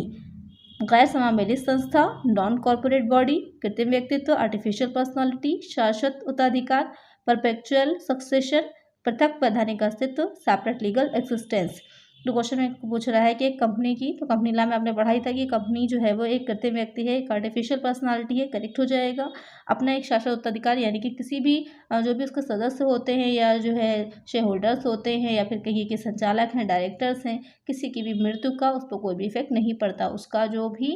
गैर समावेली संस्था, नॉन कॉर्पोरेट बॉडी, कृत्रिम व्यक्तित्व, आर्टिफिशियल पर्सनालिटी, शाश्वत उत्तराधिकार, परपेचुअल सक्सेशन, पृथक वैधानिक अस्तित्व, सेपरेट लीगल एक्सिस्टेंस। तो क्वेश्चन में पूछ रहा है कि एक कंपनी की, तो कंपनी नाम में आपने पढ़ाई था कि कंपनी जो है वो एक कृत्रिम व्यक्ति है, एक आर्टिफिशियल पर्सनालिटी है, करेक्ट हो जाएगा। अपना एक शाश्वत उत्तराधिकार यानी कि किसी भी जो भी उसके सदस्य होते हैं या जो है शेयर होल्डर्स होते हैं या फिर कहीं के संचालक हैं, डायरेक्टर्स हैं, किसी की भी मृत्यु का उस पर कोई भी इफेक्ट नहीं पड़ता, उसका जो भी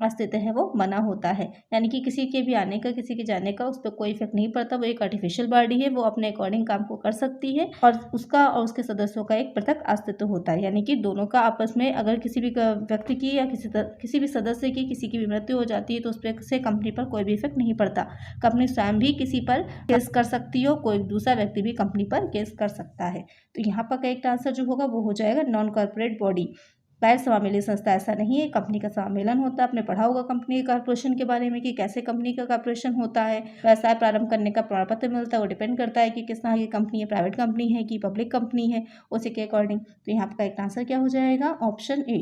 अस्तित्व है वो बना होता है, यानी कि किसी के भी आने का, किसी के जाने का उस पर कोई इफेक्ट नहीं पड़ता। वो एक आर्टिफिशियल बॉडी है, वो अपने अकॉर्डिंग काम को कर सकती है और उसका और उसके सदस्यों का एक पृथक अस्तित्व होता है, यानी कि दोनों का आपस में अगर किसी भी व्यक्ति की या किसी भी सदस्य की किसी की भी मृत्यु हो जाती है तो उस पर से कंपनी पर कोई भी इफेक्ट नहीं पड़ता। कंपनी स्वयं भी किसी पर केस कर सकती हो, कोई दूसरा व्यक्ति भी कंपनी पर केस कर सकता है। तो यहाँ पर करेक्ट आंसर जो होगा वो हो जाएगा नॉन कॉर्पोरेट बॉडी। गैर समावेली संस्था ऐसा नहीं है, कंपनी का सम्मेलन होता है। आपने पढ़ा होगा कंपनी के कॉर्पोरेशन के बारे में कि कैसे कंपनी का कॉर्पोरेशन होता है, व्यवसाय प्रारंभ करने का प्रमाण पत्र मिलता है, वो डिपेंड करता है कि किस तरह की कंपनी है, प्राइवेट कंपनी है कि पब्लिक कंपनी है, उसी के अकॉर्डिंग। तो यहाँ पर करेक्ट आंसर क्या हो जाएगा, ऑप्शन ए।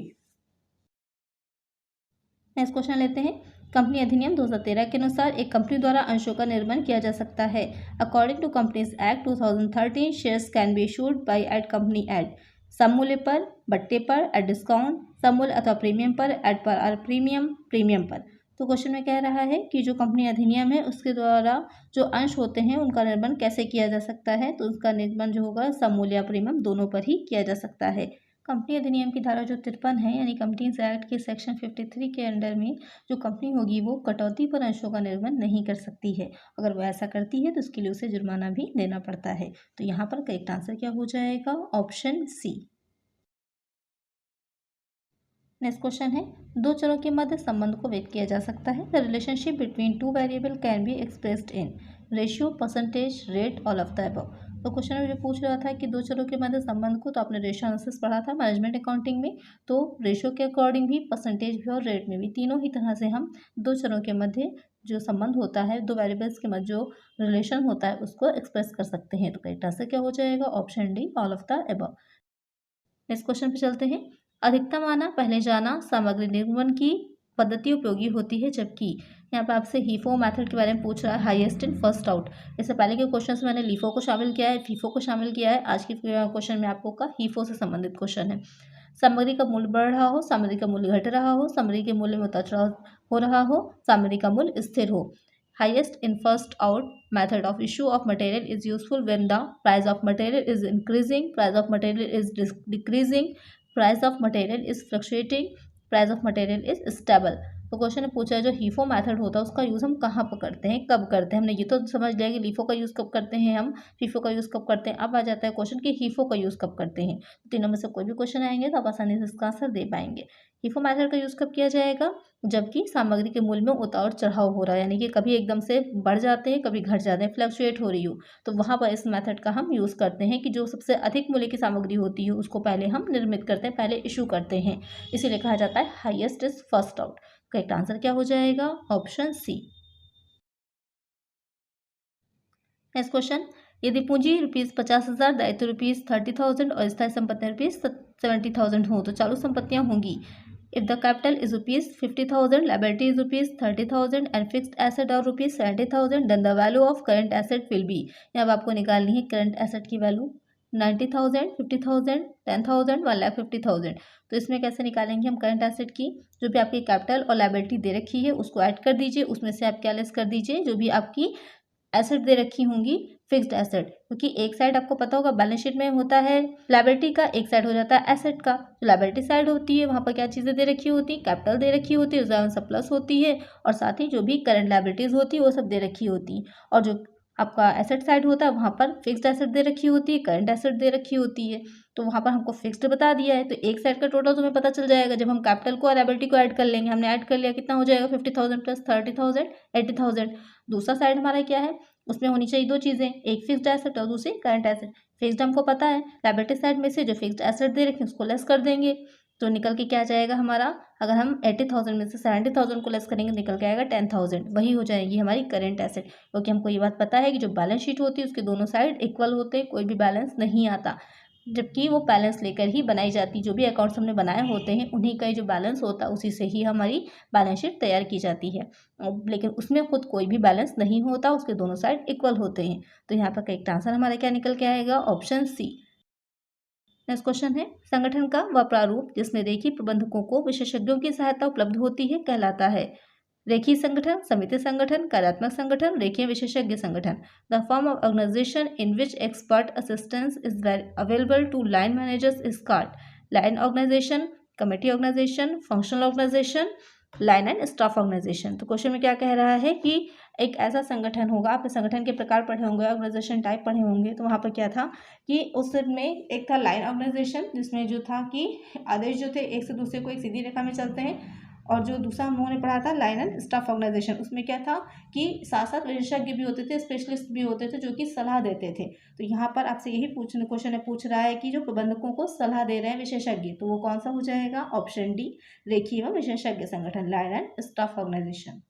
नेक्स्ट क्वेश्चन लेते हैं, कंपनी अधिनियम 2013 के अनुसार एक कंपनी द्वारा अंशों का निर्माण किया जा सकता है। According to companies act 2013 shares can be issued by at company at some मूल्य पर, बट्टे पर, एट डिस्काउंट, सम मूल्य अथवा प्रीमियम पर, एट पर आर प्रीमियम, प्रीमियम पर। तो क्वेश्चन में कह रहा है कि जो कंपनी अधिनियम है उसके द्वारा जो अंश होते हैं उनका निर्माण कैसे किया जा सकता है, तो उसका निर्माण जो होगा सम मूल्य या प्रीमियम दोनों पर ही किया जा सकता है। कंपनी अधिनियम की धारा जो 53 है यानी कंपनीज एक्ट के सेक्शन 53 के अंडर में जो कंपनी होगी वो कटौती पर अंशों का निर्माण नहीं कर सकती है। अगर वो ऐसा करती है तो उसके लिए उसे जुर्माना भी देना पड़ता है। तो यहाँ पर करेक्ट आंसर क्या हो जाएगा, ऑप्शन सी। नेक्स्ट क्वेश्चन है, दो चरों के मध्य संबंध को व्यक्त किया जा सकता है। The relationship between two variable can be expressed in ratio, percentage, rate, all of the above. तो क्वेश्चन में जो पूछ रहा था कि दो चरों के मध्य संबंध को, तो आपने रेशियो एनालिसिस पढ़ा था मैनेजमेंट अकाउंटिंग में, तो रेशियो के अकॉर्डिंग भी, परसेंटेज भी और रेट में भी, तीनों ही तरह से हम दो चरों के मध्य जो संबंध होता है, दो वेरिएबल्स के मध्य जो रिलेशन होता है उसको एक्सप्रेस कर सकते हैं। तो करेक्ट आंसर क्या हो जाएगा, option D, all of the above. Next question पे चलते हैं, अधिकतम आना, पहले जाना, सामग्री निर्गमन की पद्धति उपयोगी होती है, जबकि यहाँ पे आपसे हीफो मेथड के बारे में पूछ रहा है, हाईएस्ट इन फर्स्ट आउट। इससे पहले के क्वेश्चन में मैंने लीफो को शामिल किया है, फीफो को शामिल किया है। आज के क्वेश्चन में आपको का हीफो से संबंधित क्वेश्चन है। सामग्री का मूल्य बढ़ रहा हो, सामग्री का मूल्य घट रहा हो, सामग्री के मूल्य में उतार चढ़ाव हो रहा हो, सामग्री का मूल्य स्थिर हो। Highest in first out method of issue of material is useful when the price of material is increasing, price of material is decreasing, price of material is fluctuating, price of material is stable। तो question ने पूछा है जो हीफो method होता है उसका use हम कहाँ पर करते हैं, कब करते हैं। हमने ये तो समझ लिया कि लीफो का यूज़ कब करते हैं हम, फीफो का यूज़ कब करते हैं। अब आ जाता है क्वेश्चन कि हीफो का यूज़ कब करते हैं। तो तीनों में से कोई भी क्वेश्चन आएंगे तो आप आसानी से इसका आंसर दे पाएंगे। हीफो मेथड का यूज़ कब किया जाएगा, जबकि सामग्री के मूल्य में उतार चढ़ाव हो रहा है, यानी कि कभी एकदम से बढ़ जाते हैं, कभी घट जाते हैं, फ्लक्चुएट हो रही हो, तो वहाँ पर इस मेथड का हम यूज़ करते हैं कि जो सबसे अधिक मूल्य की सामग्री होती है उसको पहले हम निर्मित करते हैं, पहले इशू करते हैं, इसीलिए कहा जाता है highest is first out. Correct answer क्या हो जाएगा, ऑप्शन सी। नेक्स्ट क्वेश्चन, यदि पूंजी ₹50,000, दायित्व ₹30,000 और स्थायी संपत्तियां ₹70,000 हो तो चालू संपत्तियां होंगी। If the capital is ₹50,000, liability is ₹30,000 and fixed asset और ₹70,000, then the value of current asset will be। यहाँ आपको निकालनी है करंट एसेट की वैल्यू 90,000, 50,000, 10,000, 1,50,000। तो इसमें कैसे निकालेंगे हम करंट एसेट की, जो भी आपकी कैपिटल और लायबिलिटी दे रखी है उसको ऐड कर दीजिए, उसमें से आप क्या लेस कर दीजिए, जो भी आपकी एसेट दे रखी होंगी फिक्स्ड एसेट, क्योंकि एक साइड आपको पता होगा बैलेंस शीट में होता है लायबिलिटी का, एक साइड हो जाता है एसेट का। जो लायबिलिटी साइड होती है वहाँ पर क्या चीज़ें दे रखी होती है, कैपिटल दे रखी होती है, रिजर्व सरप्लस होती है, और साथ ही जो भी करंट लायबिलिटीज़ होती है वो सब दे रखी होती है। और जो आपका एसेट साइड होता है वहाँ पर फिक्स्ड एसेट दे रखी होती है, करंट एसेट दे रखी होती है। तो वहाँ पर हमको फिक्स्ड बता दिया है, तो एक साइड का टोटल तुम्हें पता चल जाएगा। जब हम कैपिटल को और लायबिलिटी को ऐड कर लेंगे, हमने ऐड कर लिया, कितना हो जाएगा 50,000 प्लस 30,000 80,000। दूसरा साइड हमारा क्या है, उसमें होनी चाहिए दो चीज़ें, एक फिक्स्ड एसेट और दूसरी करंट एसेट। फिक्स्ड हमको पता है, लायबिलिटी साइड में से जो फिक्स्ड एसेट दे रखे हैं उसको लेस कर देंगे, तो निकल के क्या जाएगा हमारा, अगर हम 80,000 में से 70,000 को लेस करेंगे निकल के आएगा 10,000, वही हो जाएगी हमारी करंट एसेट। क्योंकि हमको ये बात पता है कि जो बैलेंस शीट होती है उसके दोनों साइड इक्वल होते हैं, कोई भी बैलेंस नहीं आता, जबकि वो बैलेंस लेकर ही बनाई जाती, जो भी अकाउंट्स हमने बनाए होते हैं उन्हीं का जो बैलेंस होता है उसी से ही हमारी बैलेंस शीट तैयार की जाती है। लेकिन उसमें खुद कोई भी बैलेंस नहीं होता, उसके दोनों साइड इक्वल होते हैं। तो यहाँ पर करेक्ट आंसर हमारा क्या निकल के आएगा, ऑप्शन सी। नेक्स्ट क्वेश्चन है, संगठन का वह प्रारूप जिसमें रेखीय प्रबंधकों को विशेषज्ञों की सहायता उपलब्ध होती है कहलाता है। रेखीय संगठन, समिति संगठन, कार्यात्मक संगठन, रेखीय विशेषज्ञ संगठन। The form of organisation in which expert assistance is available to line managers is called line organisation, committee organisation, functional organisation, line and staff organisation. तो क्वेश्चन में क्या कह रहा है कि एक ऐसा संगठन होगा, आपने संगठन के प्रकार पढ़े होंगे, ऑर्गेनाइजेशन टाइप पढ़े होंगे, तो वहाँ पर क्या था कि उसमें एक था लाइन ऑर्गेनाइजेशन, जिसमें जो था कि आदेश जो थे एक से दूसरे को एक सीधी रेखा में चलते हैं, और जो दूसरा हम लोगों ने पढ़ा था लाइन एंड स्टाफ ऑर्गेनाइजेशन, उसमें क्या था कि साथ साथ विशेषज्ञ भी होते थे, स्पेशलिस्ट भी होते थे जो कि सलाह देते थे। तो यहाँ पर आपसे यही क्वेश्चन पूछ रहा है कि जो प्रबंधकों को सलाह दे रहे हैं विशेषज्ञ, तो वो कौन सा हो जाएगा, ऑप्शन डी, रेखीय व विशेषज्ञ संगठन, line and staff organisation.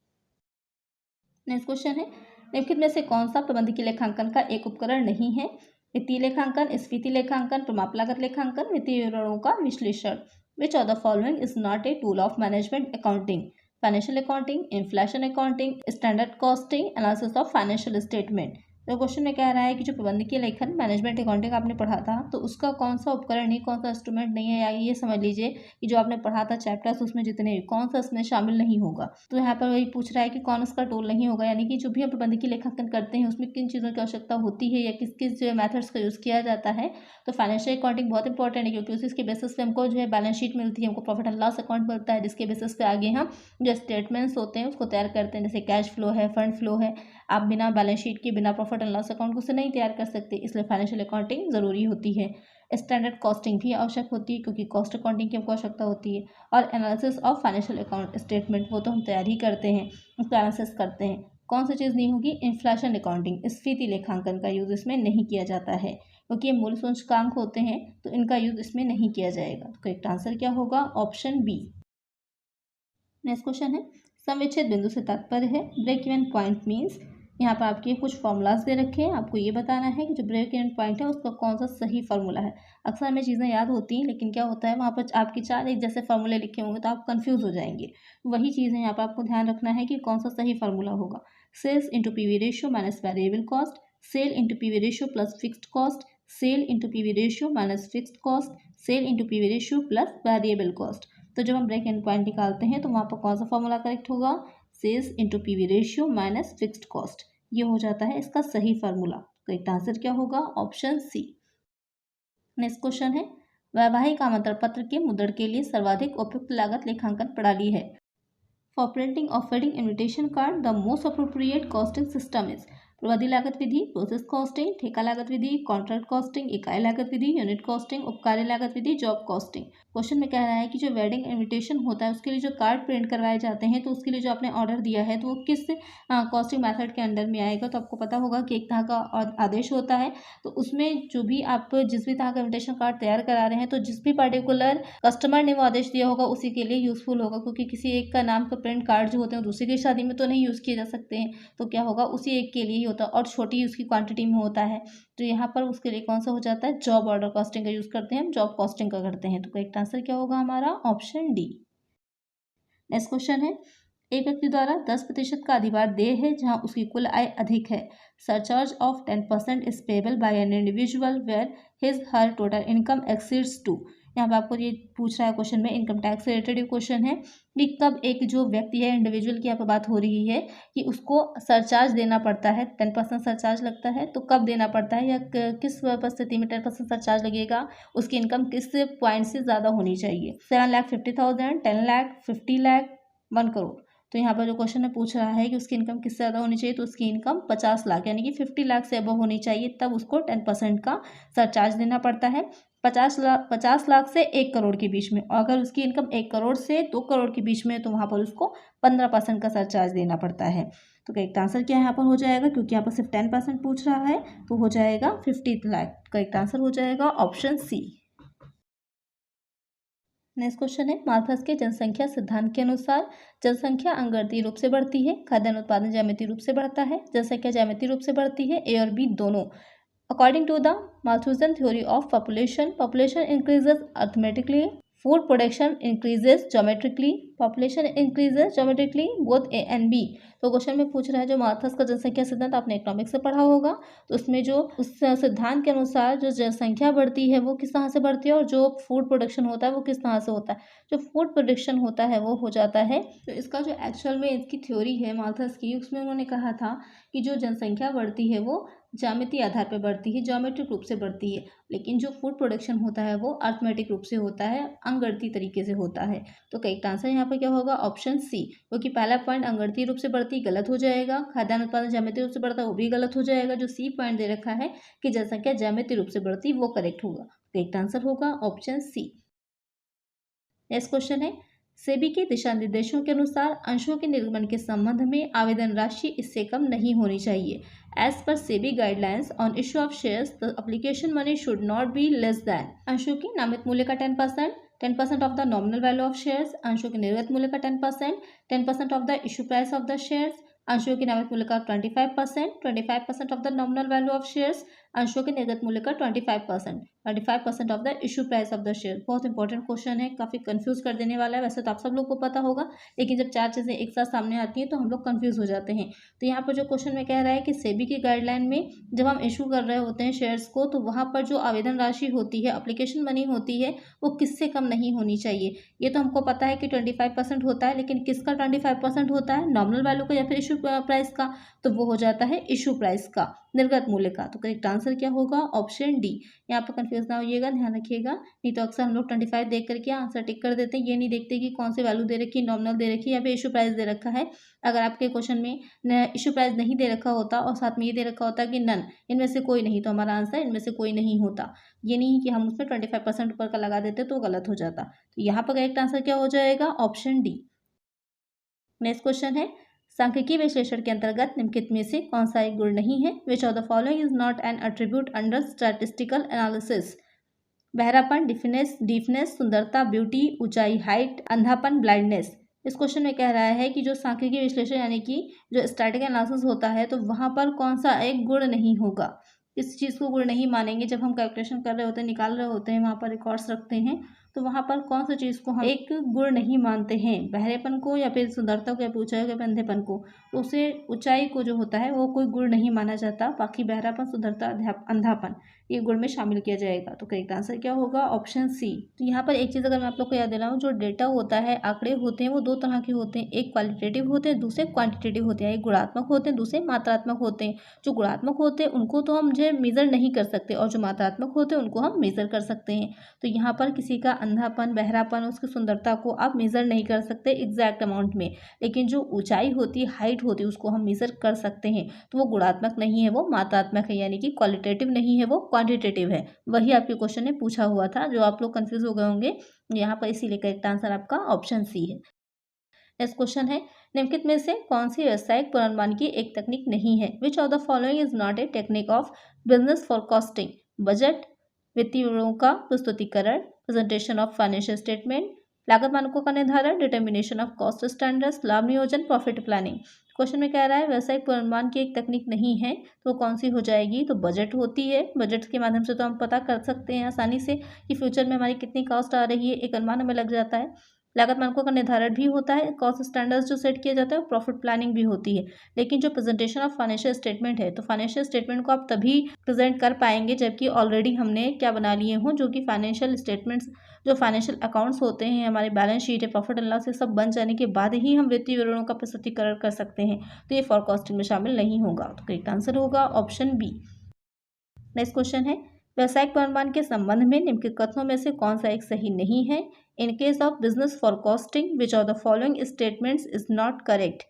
Next question है, निम्नलिखित में से कौन सा प्रबंधकीय लेखांकन का एक उपकरण नहीं है। वित्तीय लेखांकन, स्फीति लेखांकन, प्रमाप लागत लेखांकन, वित्तीय विवरणों का विश्लेषण। विच of the following is not a tool of management accounting, financial accounting, inflation accounting, standard costing, analysis of financial statement. तो क्वेश्चन में कह रहा है कि जो प्रबंधकीय लेखन मैनेजमेंट अकाउंटिंग आपने पढ़ा था, तो उसका कौन सा उपकरण नहीं, कौन सा इंस्ट्रूमेंट नहीं है, या ये समझ लीजिए कि जो आपने पढ़ा था चैप्टर्स उसमें जितने कौन सा इसमें शामिल नहीं होगा। तो यहाँ पर वही पूछ रहा है कि कौन उसका टूल नहीं होगा, यानी कि जो भी हम प्रबंधकीय लेखांकन करते हैं उसमें किन चीज़ों की आवश्यकता होती है या किस किस जो मैथड्स का यूज़ किया जाता है। तो फाइनेंशियल अकाउंटिंग बहुत इंपॉर्टेंट है, क्योंकि उसके बेसिस पे हमको जो है बैलेंस शीट मिलती है, हमको प्रॉफिट एंड लॉस अकाउंट मिलता है, जिसके बेसिस पे आगे हम जो स्टेटमेंट्स होते हैं उसको तैयार करते हैं, जैसे कैश फ्लो है, फंड फ्लो है। आप बिना बैलेंस शीट के, बिना प्रॉफिट एंड लॉस अकाउंट को से नहीं तैयार कर सकते, इसलिए फाइनेंशियल अकाउंटिंग ज़रूरी होती है। स्टैंडर्ड कॉस्टिंग भी आवश्यक होती है, क्योंकि कॉस्ट अकाउंटिंग की हमको आवश्यकता होती है। और analysis of financial account statement, वो तो हम तैयार ही करते हैं, उसका एनालिसिस करते हैं। कौन सी चीज़ नहीं होगी, इन्फ्लेशन अकाउंटिंग, स्फीति लेखांकन का यूज़ इसमें नहीं किया जाता है, क्योंकि ये मूल सूचकांक होते हैं, तो इनका यूज़ इसमें नहीं किया जाएगा। तो करेक्ट आंसर क्या होगा, ऑप्शन बी। नेक्स्ट क्वेश्चन है, समविच्छेद बिंदु से तात्पर्य है। ब्रेक इवन पॉइंट मीन्स, यहाँ पर आपके कुछ फॉर्मूलाज दे रखे हैं, आपको ये बताना है कि जो ब्रेक इवन पॉइंट है उसका कौन सा सही फार्मूला है। अक्सर हमें चीज़ें याद होती हैं, लेकिन क्या होता है वहाँ पर आपके चार एक जैसे फार्मूले लिखे होंगे तो आप कंफ्यूज हो जाएंगे। वही चीज़ें यहाँ पर आपको ध्यान रखना है कि कौन सा सही फार्मूला होगा। Sales into PV ratio minus variable cost, sale into PV ratio plus fixed cost, sale into PV ratio minus fixed cost, sale into PV ratio plus variable cost. तो जब हम ब्रेक इवन पॉइंट निकालते हैं तो वहाँ पर कौन सा फार्मूला करेक्ट होगा, sales into PV ratio minus fixed cost, ये हो जाता है इसका सही फार्मूला। करेक्ट आंसर क्या होगा, ऑप्शन सी। नेक्स्ट क्वेश्चन है, वैवाहिक आमंत्रण पत्र के मुद्रण के लिए सर्वाधिक उपयुक्त लागत लेखांकन प्रणाली है। For printing of wedding invitation card the most appropriate costing system is प्रवादी लागत विधि, प्रोसेस कॉस्टिंग, ठेका लागत विधि, कॉन्ट्रैक्ट कॉस्टिंग, इकाई लागत विधि, यूनिट कॉस्टिंग, उपकार्य लागत विधि, जॉब कॉस्टिंग। क्वेश्चन में कह रहा है कि जो वेडिंग इन्विटेशन होता है उसके लिए जो कार्ड प्रिंट करवाए जाते हैं, तो उसके लिए जो आपने ऑर्डर दिया है तो वो किस कॉस्टिंग मेथड के अंडर में आएगा। तो आपको पता होगा कि एक तरह का आदेश होता है, तो उसमें जो भी आप जिस भी तरह का इन्विटेशन कार्ड तैयार करा रहे हैं, तो जिस भी पर्टिकुलर कस्टमर ने वो आदेश दिया होगा उसी के लिए यूज़फुल होगा, क्योंकि किसी एक का नाम का प्रिंट कार्ड जो होते हैं दूसरे की शादी में तो नहीं यूज़ किए जा सकते हैं, तो क्या होगा उसी एक के लिए ही होता है, और छोटी उसकी क्वांटिटी में होता है। तो यहाँ पर उसके लिए कौन सा हो जाता है, जॉब ऑर्डर कॉस्टिंग का यूज़ करते हैं, हम जॉब कॉस्टिंग का करते हैं। तो करेक्ट आंसर क्या होगा हमारा, ऑप्शन डी। नेक्स्ट क्वेश्चन है, एक व्यक्ति द्वारा 10% का अधिभार देय है जहां उसकी कुल आय अधिक है। Surcharge of 10% is payable by an individual where his her total income exceeds two. यहाँ पर आपको ये पूछ रहा है क्वेश्चन में, इनकम टैक्स से रिलेटेड क्वेश्चन है कि कब एक जो व्यक्ति है, इंडिविजुअल की यहाँ पर बात हो रही है कि उसको सरचार्ज देना पड़ता है, 10% सरचार्ज लगता है, तो कब देना पड़ता है या किस परिस्थिति में 10% सरचार्ज लगेगा, उसकी इनकम किस पॉइंट से ज़्यादा होनी चाहिए। 7,50,000, 10 लाख, 50 लाख, 1 करोड़। तो यहाँ पर जो क्वेश्चन में पूछ रहा है कि उसकी इनकम किससे ज़्यादा होनी चाहिए, तो उसकी इनकम 50 लाख यानी कि 50 लाख से अबव होनी चाहिए, तब उसको 10% का सरचार्ज देना पड़ता है। 50 लाख से 1 करोड़ के बीच में, और अगर उसकी इनकम 1 करोड़ से 2 करोड़ के बीच में है तो वहाँ पर उसको 15% का सरचार्ज देना पड़ता है। तो करेक्ट आंसर क्या यहाँ पर हो जाएगा, क्योंकि यहाँ पर सिर्फ 10% पूछ रहा है, तो हो जाएगा 50 लाख। करेक्ट आंसर हो जाएगा ऑप्शन सी। नेक्स्ट क्वेश्चन है, माल्थस के जनसंख्या सिद्धांत के अनुसार जनसंख्या अंगवर्तीय रूप से बढ़ती है, खाद्यान्न उत्पादन ज्यामितीय रूप से बढ़ता है, जनसंख्या ज्यामितीय रूप से बढ़ती है, ए और बी दोनों। According to the Malthusian theory of population, population increases arithmetically, food production increases geometrically, population increases geometrically, both A and B। तो क्वेश्चन में पूछ रहा है जो मार्थस का जनसंख्या सिद्धांत आपने इकोनॉमिक्स से पढ़ा होगा, तो उसमें जो उस सिद्धांत के अनुसार जो जनसंख्या बढ़ती है वो किस तरह से बढ़ती है और जो फूड प्रोडक्शन होता है वो किस तरह से होता है। जो फूड प्रोडक्शन होता है वो हो जाता है, तो इसका जो एक्चुअल में इसकी थ्योरी है मार्थस की, उसमें उन्होंने कहा था कि जो जनसंख्या बढ़ती है वो ज्यामितीय आधार पर बढ़ती है, ज्योमेट्रिक रूप से बढ़ती है, लेकिन जो फूड प्रोडक्शन होता है वो अर्थमेटिक रूप से होता है, अंगगणितीय तरीके से होता है। तो करेक्ट आंसर यहाँ पर क्या होगा, ऑप्शन सी, क्योंकि पहला पॉइंट अंगगणितीय रूप से बढ़ती गलत हो जाएगा, खाद्यान्न उत्पादन ज्यामितीय रूप से बढ़ता वो भी गलत हो जाएगा, जो सी पॉइंट दे रखा है कि जनसंख्या ज्यामितीय रूप से बढ़ती वो करेक्ट होगा। करेक्ट आंसर होगा ऑप्शन सी। नेक्स्ट क्वेश्चन है, सेबी के दिशा निर्देशों के अनुसार अंशों के निर्गमन के संबंध में आवेदन राशि इससे कम नहीं होनी चाहिए। As per SEBI guidelines on issue of shares the application money should not be less than अंशों के नामित मूल्य का 10% of the nominal value of shares, अंशों के निर्गत मूल्य का 10% of the issue price of the shares, अंशों के नामित मूल्य का 25% of the nominal value of shares, अंशों के निर्गत मूल्य का 25% of the issue price of the share. बहुत इंपॉर्टेंट क्वेश्चन है, काफ़ी कंफ्यूज कर देने वाला है। वैसे तो आप सब लोग को पता होगा, लेकिन जब चार चीज़ें एक साथ सामने आती हैं तो हम लोग कंफ्यूज हो जाते हैं। तो यहाँ पर जो क्वेश्चन में कह रहा है कि सेबी की गाइडलाइन में जब हम इशू कर रहे होते हैं शेयर्स को, तो वहाँ पर जो आवेदन राशि होती है, एप्लीकेशन मनी होती है, वो किससे कम नहीं होनी चाहिए। ये तो हमको पता है कि 25% होता है, लेकिन किसका 25% होता है, नॉमिनल वैल्यू का या फिर इशू प्राइस का, तो वो हो जाता है इशू प्राइस का, निर्गत मूल्य का। तो करेक्ट आंसर क्या होगा, ऑप्शन डी। यहाँ पर कंफ्यूज ना होइएगा, ध्यान रखिएगा, नहीं तो अक्सर हम लोग 25 देख करके आंसर टिक कर देते हैं, ये नहीं देखते कि कौन सी वैल्यू दे रखी है, नॉमिनल दे रखी है या फिर इशू प्राइस दे रखा है। अगर आपके क्वेश्चन में इशू प्राइस नहीं दे रखा होता और साथ में ये दे रखा होता कि नन, इनमें से कोई नहीं, तो हमारा आंसर इनमें से कोई नहीं होता। ये नहीं कि हम उसमें 25% ऊपर का लगा देते तो गलत हो जाता। तो यहाँ पर करेक्ट आंसर क्या हो जाएगा, ऑप्शन डी। नेक्स्ट क्वेश्चन है, सांख्यिकीय विश्लेषण के अंतर्गत निम्नलिखित में से कौन सा एक गुण नहीं है। Which of the following is not an attribute under statistical analysis. बहरापन, डीफनेस, सुंदरता, ब्यूटी, ऊंचाई, हाइट, अंधापन, ब्लाइंडनेस। इस क्वेश्चन में कह रहा है कि जो सांख्यिकीय विश्लेषण यानी कि जो स्टैटिक एनालिसिस होता है, तो वहाँ पर कौन सा एक गुण नहीं होगा। इस चीज़ को गुण नहीं मानेंगे। जब हम कैलकुलेशन कर रहे होते हैं, निकाल रहे होते हैं, वहाँ पर रिकॉर्ड्स रखते हैं, तो वहाँ पर कौन सी चीज़ को हम एक गुण नहीं मानते हैं, बहरेपन को या फिर सुंदरता को या फिर ऊंचाई को या फिर अंधेपन को। तो उसे ऊंचाई को जो होता है वो कोई गुण नहीं माना जाता, बाकी बहरापन, सुंदरता, अंधापन ये गुण में शामिल किया जाएगा। तो करेक्ट आंसर क्या होगा, ऑप्शन सी। तो यहाँ पर एक चीज़ अगर मैं आप लोग को याद दिलाऊँ, जो डेटा होता है, आंकड़े होते हैं, वो दो तरह के होते हैं, एक क्वालिटेटिव होते हैं, दूसरे क्वांटिटेटिव होते हैं। एक गुणात्मक होते हैं, दूसरे मात्रात्मक होते हैं। जो गुणात्मक होते हैं उनको तो हम जो मेज़र नहीं कर सकते, और जो मात्रात्मक होते हैं उनको हम मेज़र कर सकते हैं। तो यहाँ पर किसी का अंधापन, बहरापन, उसकी सुंदरता को आप मेज़र नहीं कर सकते एग्जैक्ट अमाउंट में, लेकिन जो ऊंचाई होती है, हाइट होती है, उसको हम मेज़र कर सकते हैं। तो वो गुणात्मक नहीं है, वो मात्रात्मक है, यानी कि क्वालिटेटिव नहीं है, वो क्वांटिटेटिव है। वही आपके क्वेश्चन में पूछा हुआ था, जो आप लोग कंफ्यूज हो गए होंगे यहाँ पर, इसीलिए करेक्ट आंसर आपका ऑप्शन सी है। नेक्स्ट क्वेश्चन है, निम्नलिखित में से कौन सी व्यवसायिक पूर्वानुमान की एक तकनीक नहीं है। Which of the following is not a technique of business forecasting. Budget, वित्तीय विवरणों का प्रस्तुतिकरण, प्रेजेंटेशन ऑफ फाइनेंशियल स्टेटमेंट, लागत मानकों का निर्धारण, डिटर्मिनेशन ऑफ कॉस्ट स्टैंडर्ड्स, लाभ नियोजन, प्रॉफिट प्लानिंग। क्वेश्चन में कह रहा है व्यवसायिक पूर्वानुमान की एक तकनीक नहीं है, तो कौन सी हो जाएगी। तो बजट होती है। बजट के माध्यम से तो हम पता कर सकते हैं आसानी से कि फ्यूचर में हमारी कितनी कॉस्ट आ रही है, एक अनुमान हमें लग जाता है। लागत मानकों का निर्धारण भी होता है, कॉस्ट स्टैंडर्ड्स जो सेट किया जाता है, प्रॉफिट प्लानिंग भी होती है। लेकिन जो प्रेजेंटेशन ऑफ फाइनेंशियल स्टेटमेंट है, तो फाइनेंशियल स्टेटमेंट को आप तभी प्रेजेंट कर पाएंगे जबकि ऑलरेडी हमने क्या बना लिए हों, जो कि फाइनेंशियल स्टेटमेंट्स, जो फाइनेंशियल अकाउंट्स होते हैं, हमारे बैलेंस शीट है, प्रॉफिट एंड लॉस, ये सब बन जाने के बाद ही हम वित्तीय विवरणों का प्रस्तुतिकरण कर सकते हैं। तो ये फॉरकास्टिंग में शामिल नहीं होगा। तो करेक्ट आंसर होगा ऑप्शन बी। नेक्स्ट क्वेश्चन है, व्यावसायिक पूर्वानुमान के संबंध में निम्नलिखित कथनों में से कौन सा एक सही नहीं है। In case of business forecasting which of the following statements is not correct.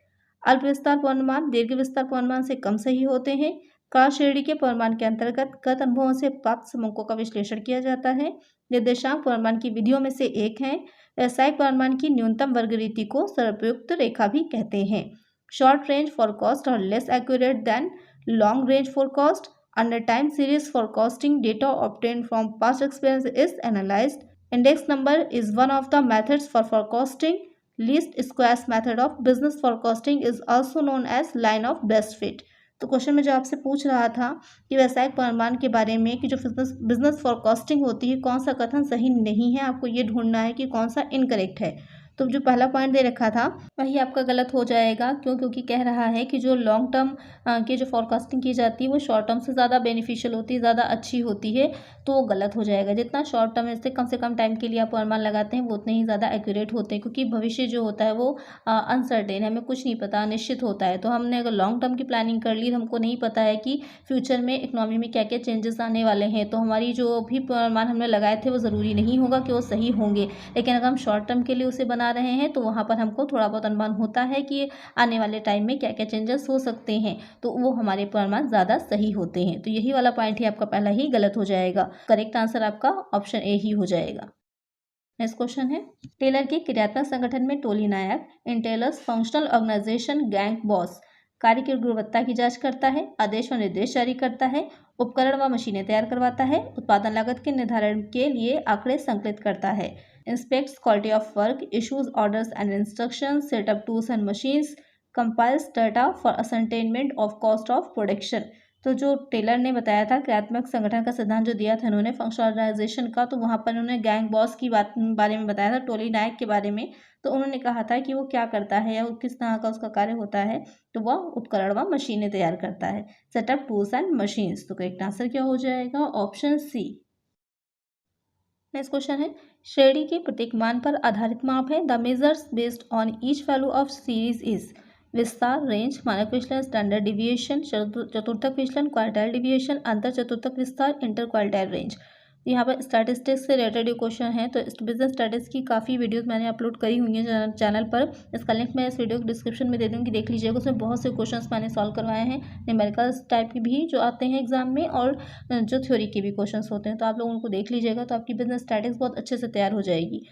अल्प विस्तार पूर्वानुमान दीर्घ विस्तार पूर्वानुमान से कम सही होते हैं। क श्रेणी के पूर्वानुमान के अंतर्गत गत अनुभवों से प्राप्त सबकों का विश्लेषण किया जाता है। निर्देशांक पूर्वानुमान की विधियों में से एक है। व्यावसायिक पूर्वानुमान की न्यूनतम वर्ग रीति को सर्वोपयुक्त रेखा भी कहते हैं। Short range forecast are less accurate than long range forecast. Under time series forecasting data obtained from past experience is analysed. Index number is one of the methods for forecasting. Least squares method of business forecasting is also known as line of best fit. तो question में जो आपसे पूछ रहा था कि व्यावसायिक पूर्वानुमान के बारे में कि जो बिजनेस फॉरकास्टिंग होती है कौन सा कथन सही नहीं है, आपको ये ढूंढना है कि कौन सा इनकरेक्ट है। तो जो पहला पॉइंट दे रखा था वही आपका गलत हो जाएगा। क्यों? क्योंकि कह रहा है कि जो लॉन्ग टर्म की जो फॉरकास्टिंग की जाती है वो शॉर्ट टर्म से ज़्यादा बेनिफिशियल होती है, ज़्यादा अच्छी होती है, तो वो गलत हो जाएगा। जितना शॉर्ट टर्म से कम टाइम के लिए आप अनुमान लगाते हैं वो उतने ही ज़्यादा एक्यूरेट होते हैं, क्योंकि भविष्य जो होता है वो अनसर्टेन है, हमें कुछ नहीं पता, अनिश्चित होता है। तो हमने अगर लॉन्ग टर्म की प्लानिंग कर ली तो हमको नहीं पता है कि फ्यूचर में इकोनॉमी में क्या क्या चेंजेस आने वाले हैं, तो हमारी जो भी अनुमान हमने लगाए थे वो ज़रूरी नहीं होगा कि वो सही होंगे। लेकिन अगर हम शॉर्ट टर्म के लिए उसे बना रहे हैं तो वहाँ पर हमको थोड़ा बहुत अनुमान होता है कि आने वाले टाइम में क्या क्या चेंजेस हो सकते हैं, तो वो हमारे अनुमान ज़्यादा सही होते हैं। तो यही वाला पॉइंट ही आपका पहला ही गलत हो जाएगा। करेक्ट आंसर आपका ऑप्शन ए ही हो जाएगा। नेक्स्ट क्वेश्चन है, टेलर के क्रियात्मक संगठन में टोली नायक in Taylor's functional organisation gang boss कार्य की गुणवत्ता की जांच करता है, आदेश व निर्देश जारी करता है, उपकरण व मशीनें तैयार करवाता है, उत्पादन लागत के निर्धारण के लिए आंकड़े संकलित करता है, inspects quality of work, issues orders and instructions, set up tools and machines, compiles data for ascertainment of cost of production. तो जो टेलर ने बताया था क्रियात्मक संगठन का सिद्धांत जो दिया था इन्होंने फंक्शनल ऑर्गेनाइजेशन का, तो वहाँ पर उन्होंने गैंग बॉस की बारे में बताया था, टोली नायक के बारे में। तो उन्होंने कहा था कि वो क्या करता है या वो किस तरह का उसका कार्य होता है, तो वह उपकरण व मशीनें तैयार करता है, सेटअप टूल्स एंड मशीन्स। तो करेक्ट आंसर क्या हो जाएगा? Option C. नेक्स्ट क्वेश्चन है, श्रेणी के प्रत्येक मान पर आधारित माप है। The measures based on each value of series is विस्तार, रेंज, मानक विचलन, स्टैंडर्ड डिविएशन, चतुर्थक विचलन, क्वार्टाइल डिविएशन, अंतर चतुर्थक विस्तार, इंटर क्वार्टाइल रेंज। यहाँ पर स्टैटिस्टिक्स से रिलेटेड क्वेश्चन है। तो बिजनेस स्टैटिस्टिक्स की काफ़ी वीडियोस मैंने अपलोड करी हुई हैं चैनल पर, इसका लिंक मैं इस वीडियो को डिस्क्रिप्शन में दे दूँगी, देख लीजिएगा। उसमें बहुत से क्वेश्चंस मैंने सॉल्व करवाए हैं, न्यूमेरिकल्स टाइप के भी जो आते हैं एग्जाम में और जो थ्योरी के भी क्वेश्चंस होते हैं। तो आप लोग उनको देख लीजिएगा, तो आपकी बिजनेस स्टैटिस्टिक्स बहुत अच्छे से तैयार हो जाएगी।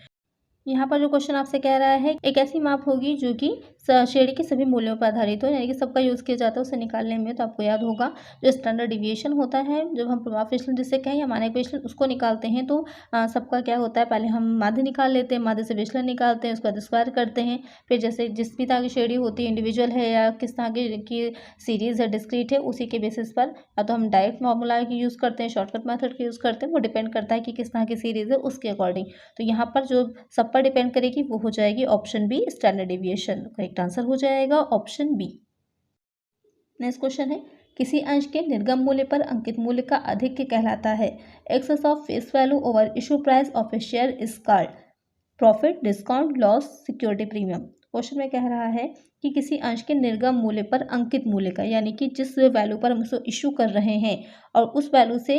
यहाँ पर जो क्वेश्चन आपसे कह रहा है, एक ऐसी माप होगी जो कि श्रेणी के सभी मूल्यों पर आधारित हो, यानी कि सबका यूज़ किया जाता है, उसे निकालने में तो आपको याद होगा जो स्टैंडर्ड डिविएशन होता है, जब हम प्रभाव विचलन जिसे कहें या मानक विचलन उसको निकालते हैं, तो सबका क्या होता है, पहले हम माध्य निकाल लेते हैं, माध्य से विचलन निकालते हैं, उसके बाद स्क्वायर करते हैं। फिर जैसे जिस भी तरह की श्रेणी होती है, इंडिविजुअल है या किस तरह की सीरीज़ है, डिस्क्रीट है, उसी के बेसिस पर या तो हम डायरेक्ट फॉर्मूला की यूज़ करते हैं, शॉर्टकट मेथड की यूज़ करते हैं, वो डिपेंड करता है कि किस तरह की सीरीज़ है उसके अकॉर्डिंग। तो यहाँ पर जो सब पर डिपेंड करेगी वो हो जाएगी option B, standard deviation. Correct answer हो जाएगा ऑप्शन बी। नेक्स्ट क्वेश्चन है, किसी अंश के निर्गम मूल्य पर अंकित मूल्य का अधिक कहलाता है। Excess of face value over issue price of a share is called profit, discount, loss, security premium. Question में कह रहा है कि किसी अंश के निर्गम मूल्य पर अंकित मूल्य का, यानी कि जिस वैल्यू पर हम उसको इशू कर रहे हैं और उस वैल्यू से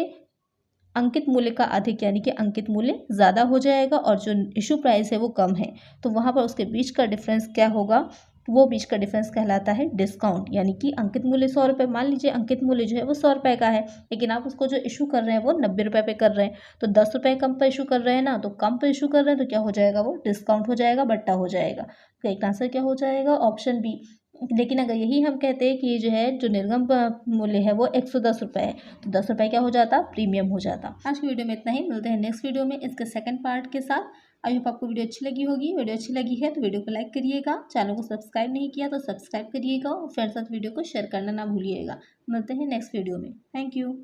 अंकित मूल्य का अधिक, यानी कि अंकित मूल्य ज़्यादा हो जाएगा और जो इशू प्राइस है वो कम है, तो वहाँ पर उसके बीच का डिफरेंस क्या होगा? वो बीच का डिफरेंस कहलाता है डिस्काउंट। यानी कि अंकित मूल्य 100 रुपये, मान लीजिए अंकित मूल्य जो है वो 100 रुपये का है, लेकिन आप उसको जो इशू कर रहे हैं वो 90 रुपये पे कर रहे हैं, तो 10 रुपये कम पर इशू कर रहे हैं ना, तो कम पर इशू कर रहे हैं तो क्या हो जाएगा? वो डिस्काउंट हो जाएगा, बट्टा हो जाएगा। तो एक आंसर क्या हो जाएगा? Option B. लेकिन अगर यही हम कहते हैं कि ये जो है जो निर्गम मूल्य है वो 110 रुपये है, तो 10 रुपये क्या हो जाता? प्रीमियम हो जाता। आज की वीडियो में इतना ही, मिलते हैं नेक्स्ट वीडियो में इसके सेकंड पार्ट के साथ। आई होप आपको वीडियो अच्छी लगी होगी। वीडियो अच्छी लगी है तो वीडियो को लाइक करिएगा, चैनल को सब्सक्राइब नहीं किया तो सब्सक्राइब करिएगा और फ्रेंड्स साथ वीडियो को शेयर करना ना भूलिएगा। मिलते हैं नेक्स्ट वीडियो में। Thank you.